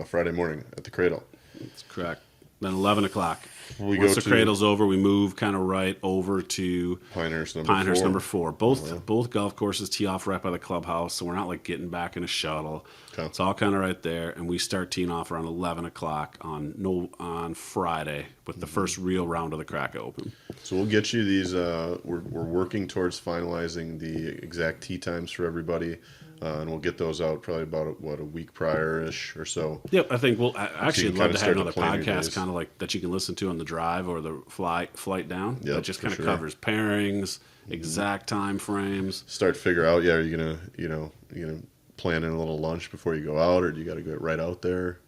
Friday morning at the Cradle. That's correct. Then 11:00 once the cradle's over, we move kind of right over to Pinehurst number 4. Both golf courses tee off right by the clubhouse, so we're not like getting back in a shuttle. Okay. It's all kind of right there, and we start teeing off around 11 o'clock on Friday with the first real round of the Craic Open. So we'll get you these. We're working towards finalizing the exact tee times for everybody. And we'll get those out probably about a week prior-ish or so. Yep, I think we'll actually you can love kinda to have start to another plan your podcast days. kind of like that you can listen to on the drive or the flight down. Yep, that just for kind of sure. covers pairings, exact time frames. Start to figure out. Yeah, are you gonna plan in a little lunch before you go out, or do you got to go right out there?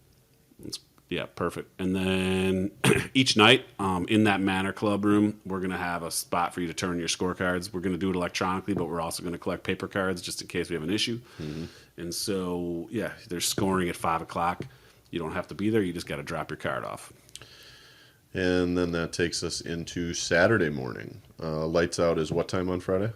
Yeah, perfect. And then each night in that Manor Club room, we're going to have a spot for you to turn your scorecards. We're going to do it electronically, but we're also going to collect paper cards just in case we have an issue. Mm-hmm. And so, yeah, there's scoring at 5 o'clock. You don't have to be there. You just got to drop your card off. And then that takes us into Saturday morning. Lights out is what time on Friday?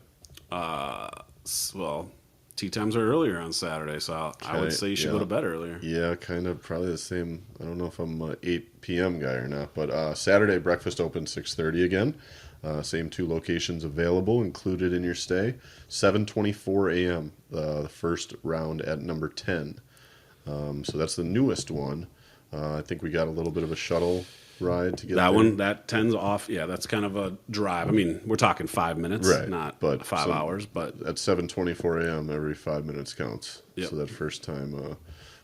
Well, tee times are earlier on Saturday, so I would say you should go to bed earlier. Yeah, kind of probably the same. I don't know if I'm an 8 p.m. guy or not, but Saturday breakfast open 6:30 again. Same 2 locations available included in your stay. 7:24 a.m. The first round at number 10. So that's the newest one. I think we got a little bit of a shuttle ride to get that there. one that tends off. Yeah, that's kind of a drive. I mean, we're talking 5 minutes, Right, not but 5 hours. But at 7:24 a.m. every 5 minutes counts. Yep. So that first time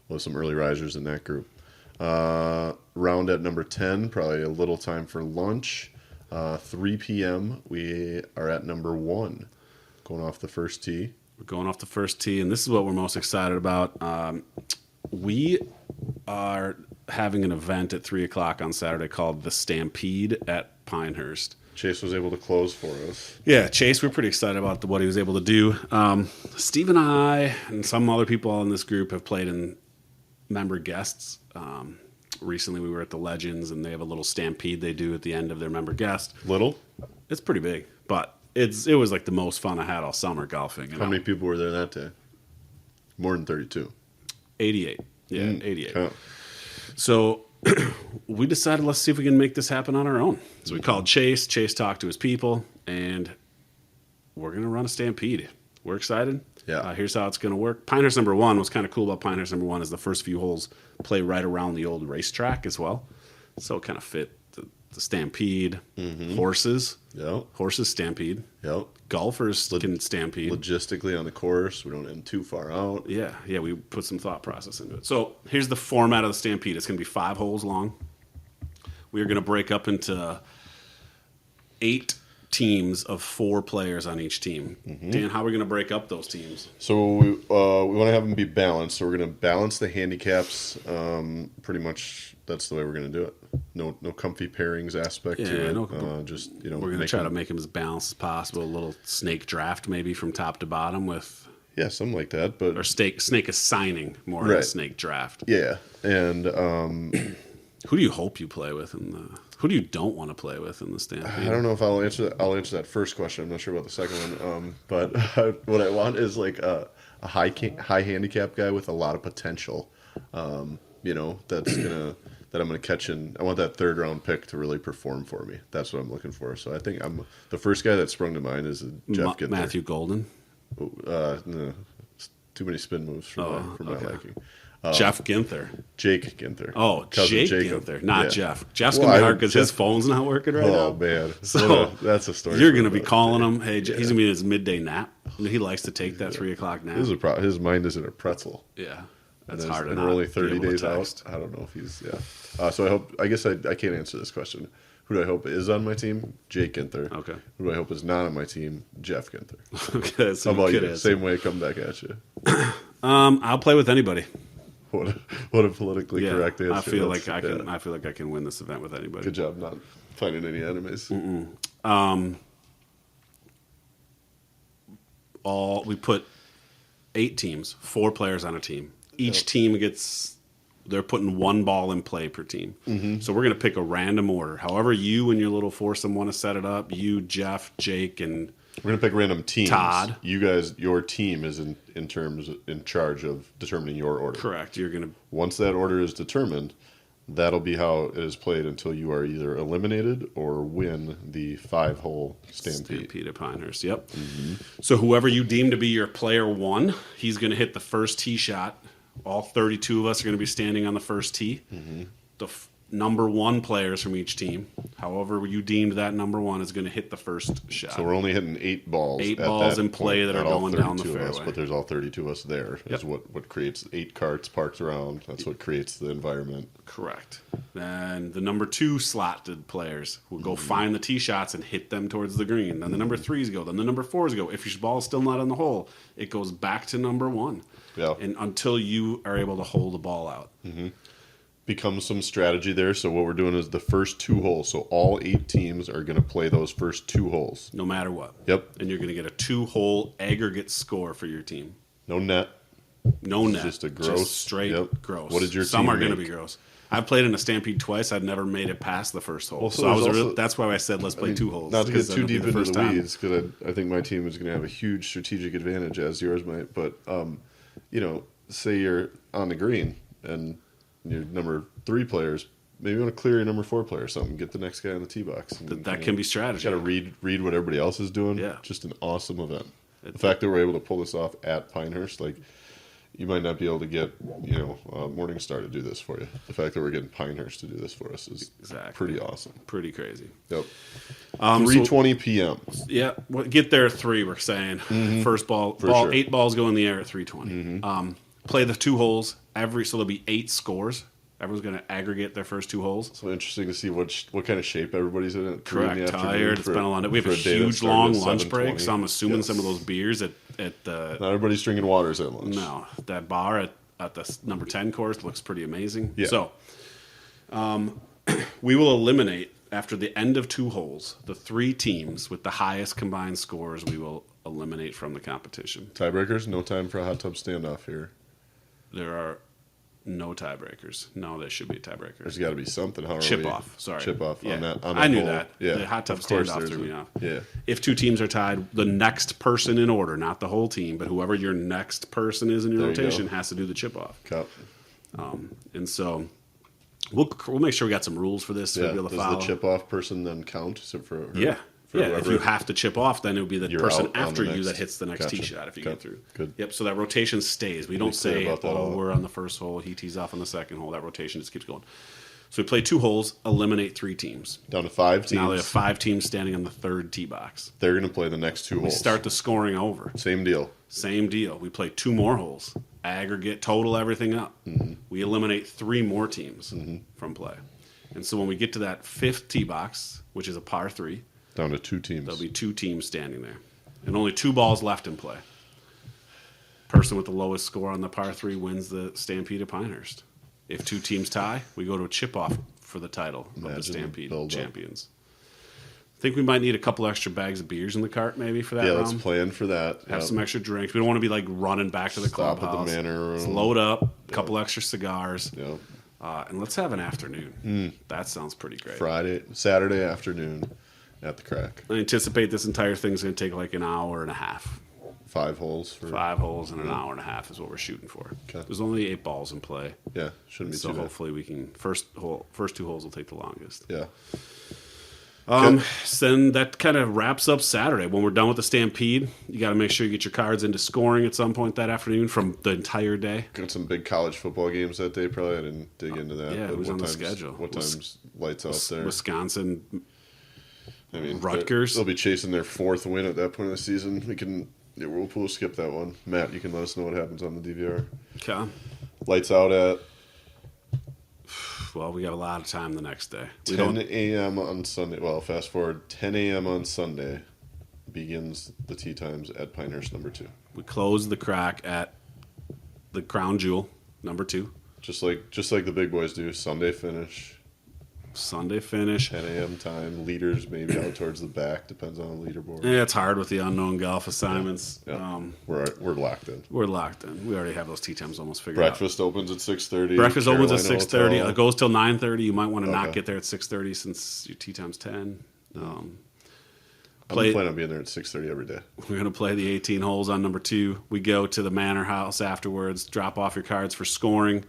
was some early risers in that group. Round at number 10, probably a little time for lunch. 3 p.m. we are at number 1, going off the first tee. we're going off the first tee, and this is what we're most excited about. We are having an event at 3 o'clock on Saturday called the Stampede at Pinehurst. Chase was able to close for us. Yeah, Chase, we're pretty excited about what he was able to do. Steve and I and some other people in this group have played in member guests. Recently, we were at the Legends, and they have a little stampede they do at the end of their member guest. Little? It's pretty big, but it was like the most fun I had all summer golfing. How many people were there that day? More than 32. 88. Yeah, 88. Okay. So we decided, let's see if we can make this happen on our own. So we called Chase. Chase talked to his people, and we're going to run a stampede. We're excited. Yeah. Here's how it's going to work. Pinehurst number 1, what's kind of cool about Pinehurst number 1 is the first few holes play right around the old racetrack as well. So it kind of fit the stampede, horses. Yep. Horses stampede. Yep. Golfers can stampede. Logistically on the course, we don't end too far out. Yeah, we put some thought process into it. So here's the format of the Stampede. It's going to be 5 holes long. We are going to break up into 8 teams of 4 players on each team. Dan, how are we going to break up those teams? So we want to have them be balanced. So we're going to balance the handicaps. Pretty much that's the way we're going to do it. No comfy pairings aspect to it. We're going to try to make them as balanced as possible. A little snake draft maybe from top to bottom with... Yeah, something like that. But or snake assigning more than a snake draft. Yeah, and who do you hope you play with who do you don't want to play with in the Stampede? I don't know if I'll answer that. I'll answer that first question. I'm not sure about the second one. But what I want is like a high handicap guy with a lot of potential. That I'm gonna catch in. I want that 3rd round pick to really perform for me. That's what I'm looking for. So I think the first guy that sprung to mind is Jeff Ginther. Matthew Golden. No, too many spin moves for my liking. Jeff Ginther. Jake Ginther. Oh, Cousin Jake Jacob. Ginther, not Yeah. Jeff. Jeff's going to be hard because his phone's not working right now. Oh, man. So that's a story. You're going to be calling him. Hey, he's going to be in his midday nap. He likes to take that 3 o'clock nap. His mind is in a pretzel. Yeah. That's and hard and enough. we're only 30 days out. I don't know if he's, So I guess I can't answer this question. Who do I hope is on my team? Jake Ginther. Okay. Who do I hope is not on my team? Jeff Ginther. Okay. How about you? Same way, come back at you. I'll play with anybody. What a politically correct answer. I feel like I can. I feel like I can win this event with anybody. Good job not finding any enemies. We put 8 teams, 4 players on a team. Each team they're putting 1 ball in play per team. So we're going to pick a random order. However you and your little foursome want to set it up, you, Jeff, Jake, and we're going to pick random teams. Todd. You guys, your team is in charge of determining your order. Correct. You're going to... Once that order is determined, That'll be how it is played until you are either eliminated or win the 5-hole Stampede. At Pinehurst, yep. So whoever you deem to be your player 1, he's going to hit the first tee shot. All 32 of us are going to be standing on the first tee. The number 1 players from each team, however you deemed that number 1, is going to hit the first shot. So we're only hitting 8 balls. 8 balls in play point, that are not all going down the 32 of us, fairway. but there's all 32 of us there. Yep. Is what creates 8 carts parked around. That's what creates the environment. Correct. Then the number 2 slotted players will go find the tee shots and hit them towards the green. Then the number 3s go. Then the number 4s go. If your ball is still not in the hole, it goes back to number 1. Yeah. And until you are able to hold the ball out. Becomes some strategy there. So what we're doing is the first 2 holes. So all 8 teams are going to play those first 2 holes. No matter what. Yep. And you're going to get a 2-hole aggregate score for your team. No net. No net. Just a gross. Straight Yep. gross. What did your Some team are going to make? be gross. I've played in a Stampede twice. I've never made it past the first hole. Well, so so I there's was also- that's why I said let's play 2 holes. Not to get 'cause too that'll be deep into first the time. weeds, because I think my team is going to have a huge strategic advantage, as yours might. But, say you're on the green and your number 3 players, maybe you want to clear your number 4 player or something, get the next guy on the tee box. That can be strategy. Got to read what everybody else is doing. Yeah. Just an awesome event. The fact that we're able to pull this off at Pinehurst, like, you might not be able to get, Morningstar to do this for you. The fact that we're getting Pinehurst to do this for us is pretty awesome. Pretty crazy. Yep. 3:20 p.m. Yeah, get there at 3. We're saying first ball, sure. 8 balls go in the air at 3:20. Play the 2 holes so there'll be 8 scores. Everyone's going to aggregate their first 2 holes. So interesting to see what kind of shape everybody's in. At 3 in the Correct. afternoon Tired. It's for- been a long day. We have for a day that huge started long at lunch break, 7:20. so I'm assuming Yes. some of those beers at the Not everybody's drinking waters at lunch. no that bar at the number 10 course looks pretty amazing. Yeah. So, we will eliminate after the end of 2 holes the 3 teams with the highest combined scores. We will eliminate from the competition. Tiebreakers. No time for a hot tub standoff here. There are no tiebreakers. No, there should be a tiebreaker. There's got to be something. How are Chip we- off. Sorry. Chip off Yeah. on that. On I knew hole. that. Yeah. The hot tub Of course standoff there's threw me a- off. Yeah. If 2 teams are tied, the next person in order, not the whole team, but whoever your next person is in your There you rotation go. has to do the chip off. Cup. And so we'll make sure we got some rules for this. So Yeah. we'll be able Does to follow. the chip off person then count? So for her, Yeah. For Yeah, if whoever- you have to chip off, then it would be the You're person out on after the you next. that hits the next tee Gotcha. shot if you Okay. get through. Good. Yep, so that rotation stays. We don't clear say, about that all. we're on the first hole, he tees off on the second hole. That rotation just keeps going. So we play 2 holes, eliminate 3 teams. Down to 5 teams. Now they have 5 teams standing on the 3rd tee box. They're going to play the next 2 We holes. start the scoring over. Same deal. Same deal. We play 2 more holes, aggregate, total everything up. We eliminate 3 more teams from play. And so when we get to that 5th tee box, which is a par 3, Down to 2 teams. there'll be 2 teams standing there. And only 2 balls left in play. Person with the lowest score on the par 3 wins the Stampede at Pinehurst. If 2 teams tie, we go to a chip-off for the title of the Imagine the Stampede build-up. champions. I think we might need a couple extra bags of beers in the cart maybe for that Yeah, round. let's plan for that. Have Yep. some extra drinks. We don't want to be like running back to the Stop at the clubhouse. manor room. Let's load up, a couple extra cigars, Yep. and let's have an afternoon. That sounds pretty great. Saturday afternoon at the Craic. I anticipate this entire thing's going to take like an hour and a half. 5 holes for 5 holes in an hour and a half is what we're shooting for. Okay. There's only 8 balls in play, Yeah, shouldn't be so too bad. hopefully we can first 2 holes will take the longest. Yeah. So then that kind of wraps up Saturday. When we're done with the Stampede, you got to make sure you get your cards into scoring at some point that afternoon from the entire day. Got some big college football games that day. Probably I didn't dig into that. yeah, it but was what on the times- schedule. What times lights out there? Wisconsin, I mean, Rutgers. They'll be chasing their 4th win at that point of the season. We'll skip that one. Matt, you can let us know what happens on the DVR. okay. Lights out at Well, we got a lot of time the next day. We 10 don't. a.m. on Sunday. Well, fast forward, 10 a.m. on Sunday begins the tee times at Pinehurst number 2. We close the crack at the Crown Jewel number 2. Just like the big boys do. Sunday finish, Sunday finish. 10 a.m. time. Leaders maybe out towards the back. Depends on the leaderboard. Yeah, it's hard with the unknown golf assignments. Yeah. We're locked in. We're locked in. We already have those tee times almost figured Breakfast opens at 6:30. out. Breakfast opens at Carolina 6:30. Hotel. It goes till 9:30. You might want to not Okay. get there at 6:30 since your tee time's 10. I'm Play- planning on being there at 6:30 every day. We're going to play the 18 holes on number 2. We go to the Manor House afterwards, drop off your cards for scoring.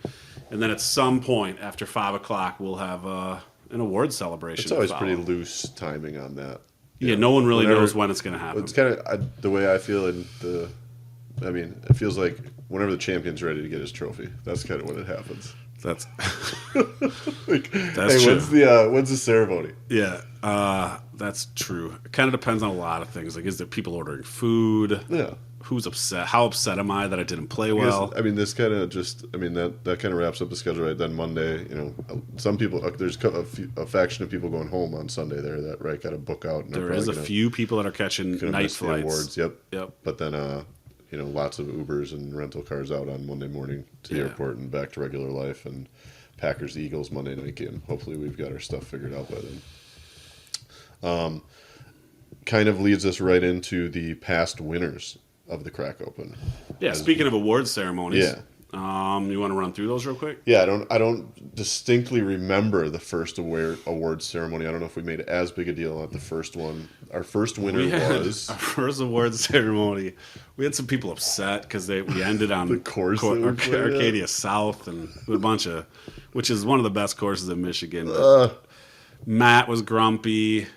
And then at some point after 5 o'clock, we'll have an award celebration. It's always to pretty follow. loose timing on that. Yeah, no one really Whenever- knows when it's going to happen. It's kind of the way I feel it feels like whenever the champion's ready to get his trophy, that's kind of when it happens. That's Like, That's hey, true. when's the ceremony? yeah, that's true. It kind of depends on a lot of things. Like, is there people ordering food? Yeah. Who's upset? How upset am I that I didn't play well? This kind of that kind of wraps up the schedule right then. Monday, some people, there's a faction of people going home on Sunday there that got to book out. And There is a few people that are catching gonna night miss the flights. awards. Yep. Yep. But then, lots of Ubers and rental cars out on Monday morning to the Yeah. airport and back to regular life. And Packers Eagles Monday night game. Hopefully, we've got our stuff figured out by then. Kind of leads us right into the past winners of the Craic Open. Yeah. Speaking of award ceremonies, Yeah. you want to run through those real quick? Yeah, I don't distinctly remember the first award ceremony. I don't know if we made as big a deal at the first one. Our first winner was our first award ceremony. We had some people upset because we ended on The course that we played at. Arcadia South and a bunch of, which is one of the best courses in Michigan. But Matt was grumpy.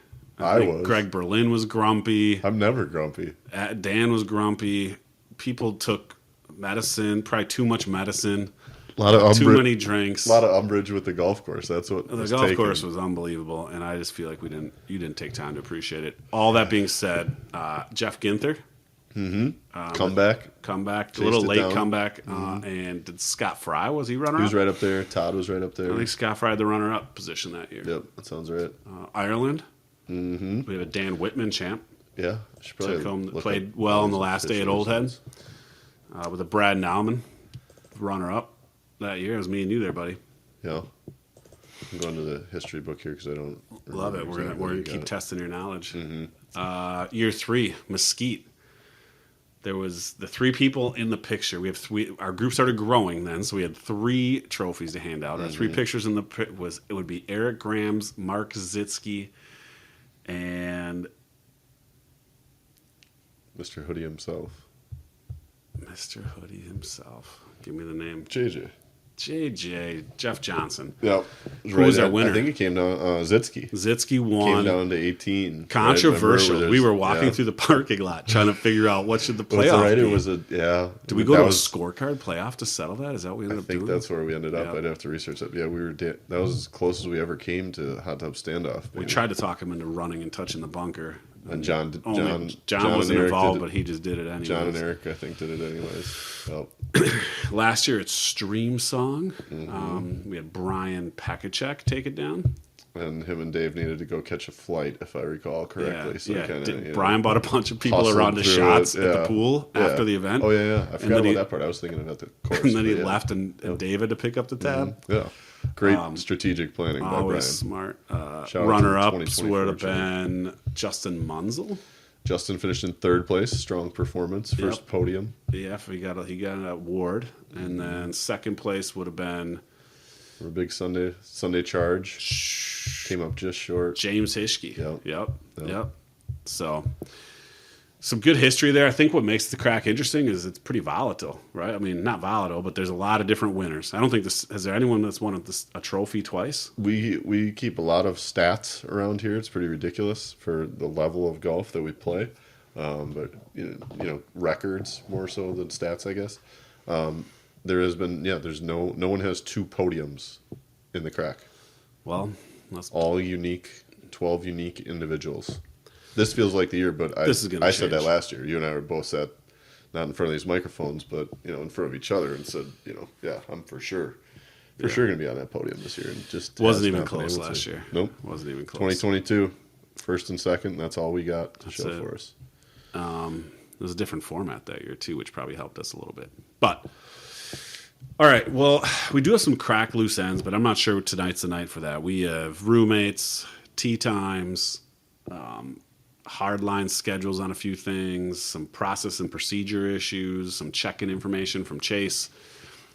I think was. Greg Berlin was grumpy. I'm never grumpy. Dan was grumpy. People took medicine, probably too much medicine, A lot of too many drinks. A lot of umbrage with the golf course. That's what The was golf taken. course was unbelievable, and I just feel like you didn't take time to appreciate it. All that being said, Jeff Ginther, comeback. comeback, a Chased little it late down. comeback, and did Scott Fry, was he runner He up? was right up there. Todd was right up there. I think Scott Fry had the runner-up position that year. Yep, that sounds right. Ireland, we have a Dan Whitman champ, Yeah, I should probably took home, look played up well all on the these last day at official Old Head, results. with a Brad Nauman, runner-up that year. It was me and you there, buddy. Yeah, I'm going to the history book here because I don't Love it. remember We're exactly gonna who keep got it. testing your knowledge. Year 3, Mesquite. There was the 3 people in the picture. We have 3. Our group started growing then, so we had 3 trophies to hand out. Our 3 pictures in it would be Eric Grams, Mark Zitsky, and Mr. Hoodie himself, Mr. Hoodie himself. Give me the name. JJ. JJ Jeff Johnson. Yep. Who was our winner? I think it came down. Zitsky Zitsky came won. down to 18. Controversial. Right? We were walking through the parking lot trying to figure out what should the That's playoff right. be. It was yeah. Did we go to a scorecard playoff to settle that? Is that what we ended I up think doing? that's where we ended up. Yeah. I'd have to research that. Yeah, we were. That was as close as we ever came to hot tub standoff. We baby. tried to talk him into running and touching the bunker. And John John and wasn't Eric involved, did it. but he just did it anyway. John and Eric, I think, did it anyways. Well, Last year at Stream Song, Mm-hmm. we had Brian Pakacek take it down. and him and Dave needed to go catch a flight, if I recall correctly. So kinda, Brian bought a bunch of people hustled around to through shots it, at the yeah. pool Yeah. after the event. Oh yeah. I forgot then about he- that part. I was thinking about the course. And then he but yeah. left and David to pick up the tab. Yeah, great strategic planning by Brian. Always smart. Shout out to Runner-ups 2024 would have champion. been Justin Munzel. Justin finished in 3rd place. Strong performance. First podium. Yeah, he got an award. And then 2nd place would have been For a big Sunday charge. Came up just short. James Hischke. Yep. Yep. So, some good history there. I think what makes the Craic interesting is it's pretty volatile, right? I mean, not volatile, but there's a lot of different winners. I don't think is there anyone that's won a trophy twice? We keep a lot of stats around here. It's pretty ridiculous for the level of golf that we play. But records more so than stats, I guess. There has been there's no one has 2 podiums in the Craic. Well, let's All unique, 12 unique individuals. This feels like the year, but I This is gonna said that change. last year. You and I were both sat not in front of these microphones, but in front of each other and said, I'm for sure going to be on that podium this year. And just wasn't has even not been close able to. last year. Nope. Wasn't even close. 2022, 1st and 2nd. That's all we got to show it. for us. It was a different format that year too, which probably helped us a little bit. But all right, well, we do have some Craic loose ends, but I'm not sure tonight's the night for that. We have roommates, tea times, hardline schedules on a few things, some process and procedure issues, some check-in information from Chase.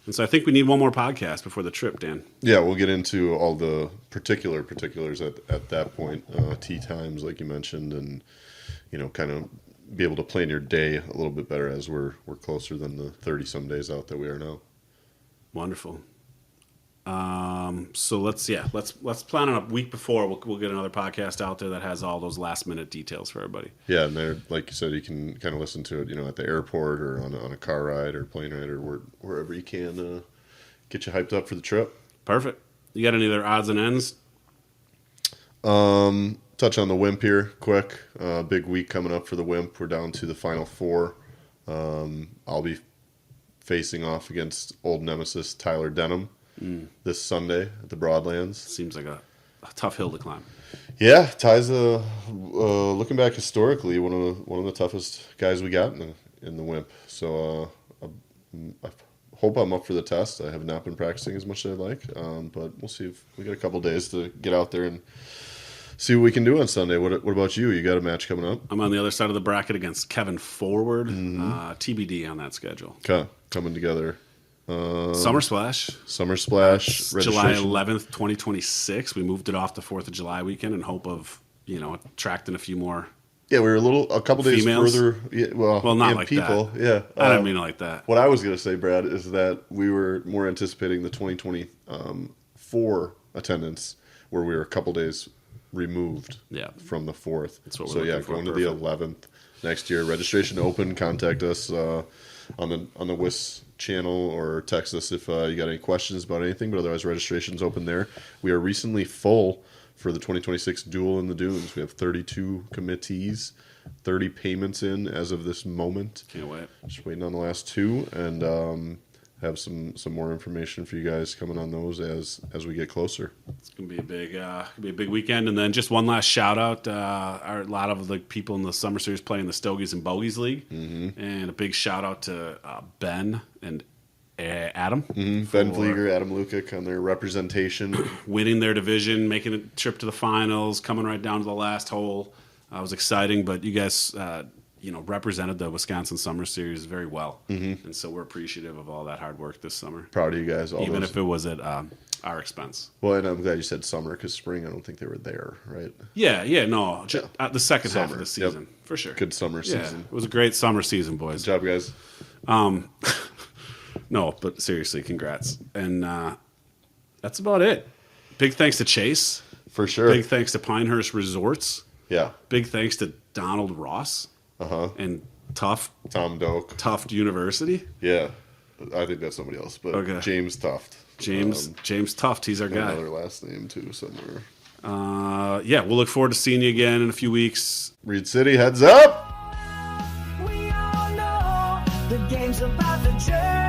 And so I think we need one more podcast before the trip, Dan. Yeah, we'll get into all the particulars at that point. Tea times, like you mentioned, and kind of be able to plan your day a little bit better as we're closer than the 30-some days out that we are now. Wonderful. So let's plan on a week before. We'll get another podcast out there that has all those last minute details for everybody. Yeah, and there, like you said, you can kind of listen to it, at the airport or on a car ride or plane ride or wherever you can get you hyped up for the trip. Perfect. You got any other odds and ends? Touch on the Wimp here quick. Big week coming up for the Wimp. We're down to the final four. I'll be facing off against old nemesis Tyler Denham this Sunday at the Broadlands. Seems like a tough hill to climb. Yeah, Ty's looking back historically one of the toughest guys we got in the Wimp. So I hope I'm up for the test. I have not been practicing as much as I'd like, but we'll see if we got a couple days to get out there and see what we can do on Sunday. What about you? You got a match coming up? I'm on the other side of the bracket against Kevin Forward. TBD on that schedule. Okay, coming together. Summer Splash. July July 11th, 2026. We moved it off the 4th of July weekend in hope of, attracting a few more. Yeah, we were a couple days females? further. Yeah, well, not like people. that. Yeah, I didn't mean it like that. What I was going to say, Brad, is that we were more anticipating the 2024 attendance, where we were a couple days removed from the 4th. That's what we're so looking yeah, for. going Perfect. to the 11th next year. Registration open. Contact us on the WIS channel or text us if you got any questions about anything. But otherwise, registration's open there. We are recently full for the 2026 Duel in the Dunes. We have 32 committees, 30 payments in as of this moment. Can't wait. Just waiting on the last two, and have some more information for you guys coming on those as we get closer. It's gonna be a big weekend. And then just one last shout out. A lot of the people in the Summer Series play in the Stogies and Bogies League, and a big shout out to Ben and Adam. Ben Vlieger, Adam Lukic on their representation, winning their division, making a trip to the finals, coming right down to the last hole. It was exciting, but you guys, represented the Wisconsin Summer Series very well, and so we're appreciative of all that hard work this summer. Proud of you guys, even if it was at our expense. Well, and I'm glad you said summer because spring, I don't think they were there, right? The second half of the season for sure. Good summer season. It was a great summer season, boys. Good job, guys. No, but seriously, congrats. And that's about it. Big thanks to Chase. For sure. Big thanks to Pinehurst Resorts. Yeah. Big thanks to Donald Ross. And Tom Doak. Tufts University. Yeah. I think that's somebody else, but okay. James Tuft. James Tuft, he's our guy. Another last name, too, somewhere. We'll look forward to seeing you again in a few weeks. Reed City, heads up! We all know the game's about the journey.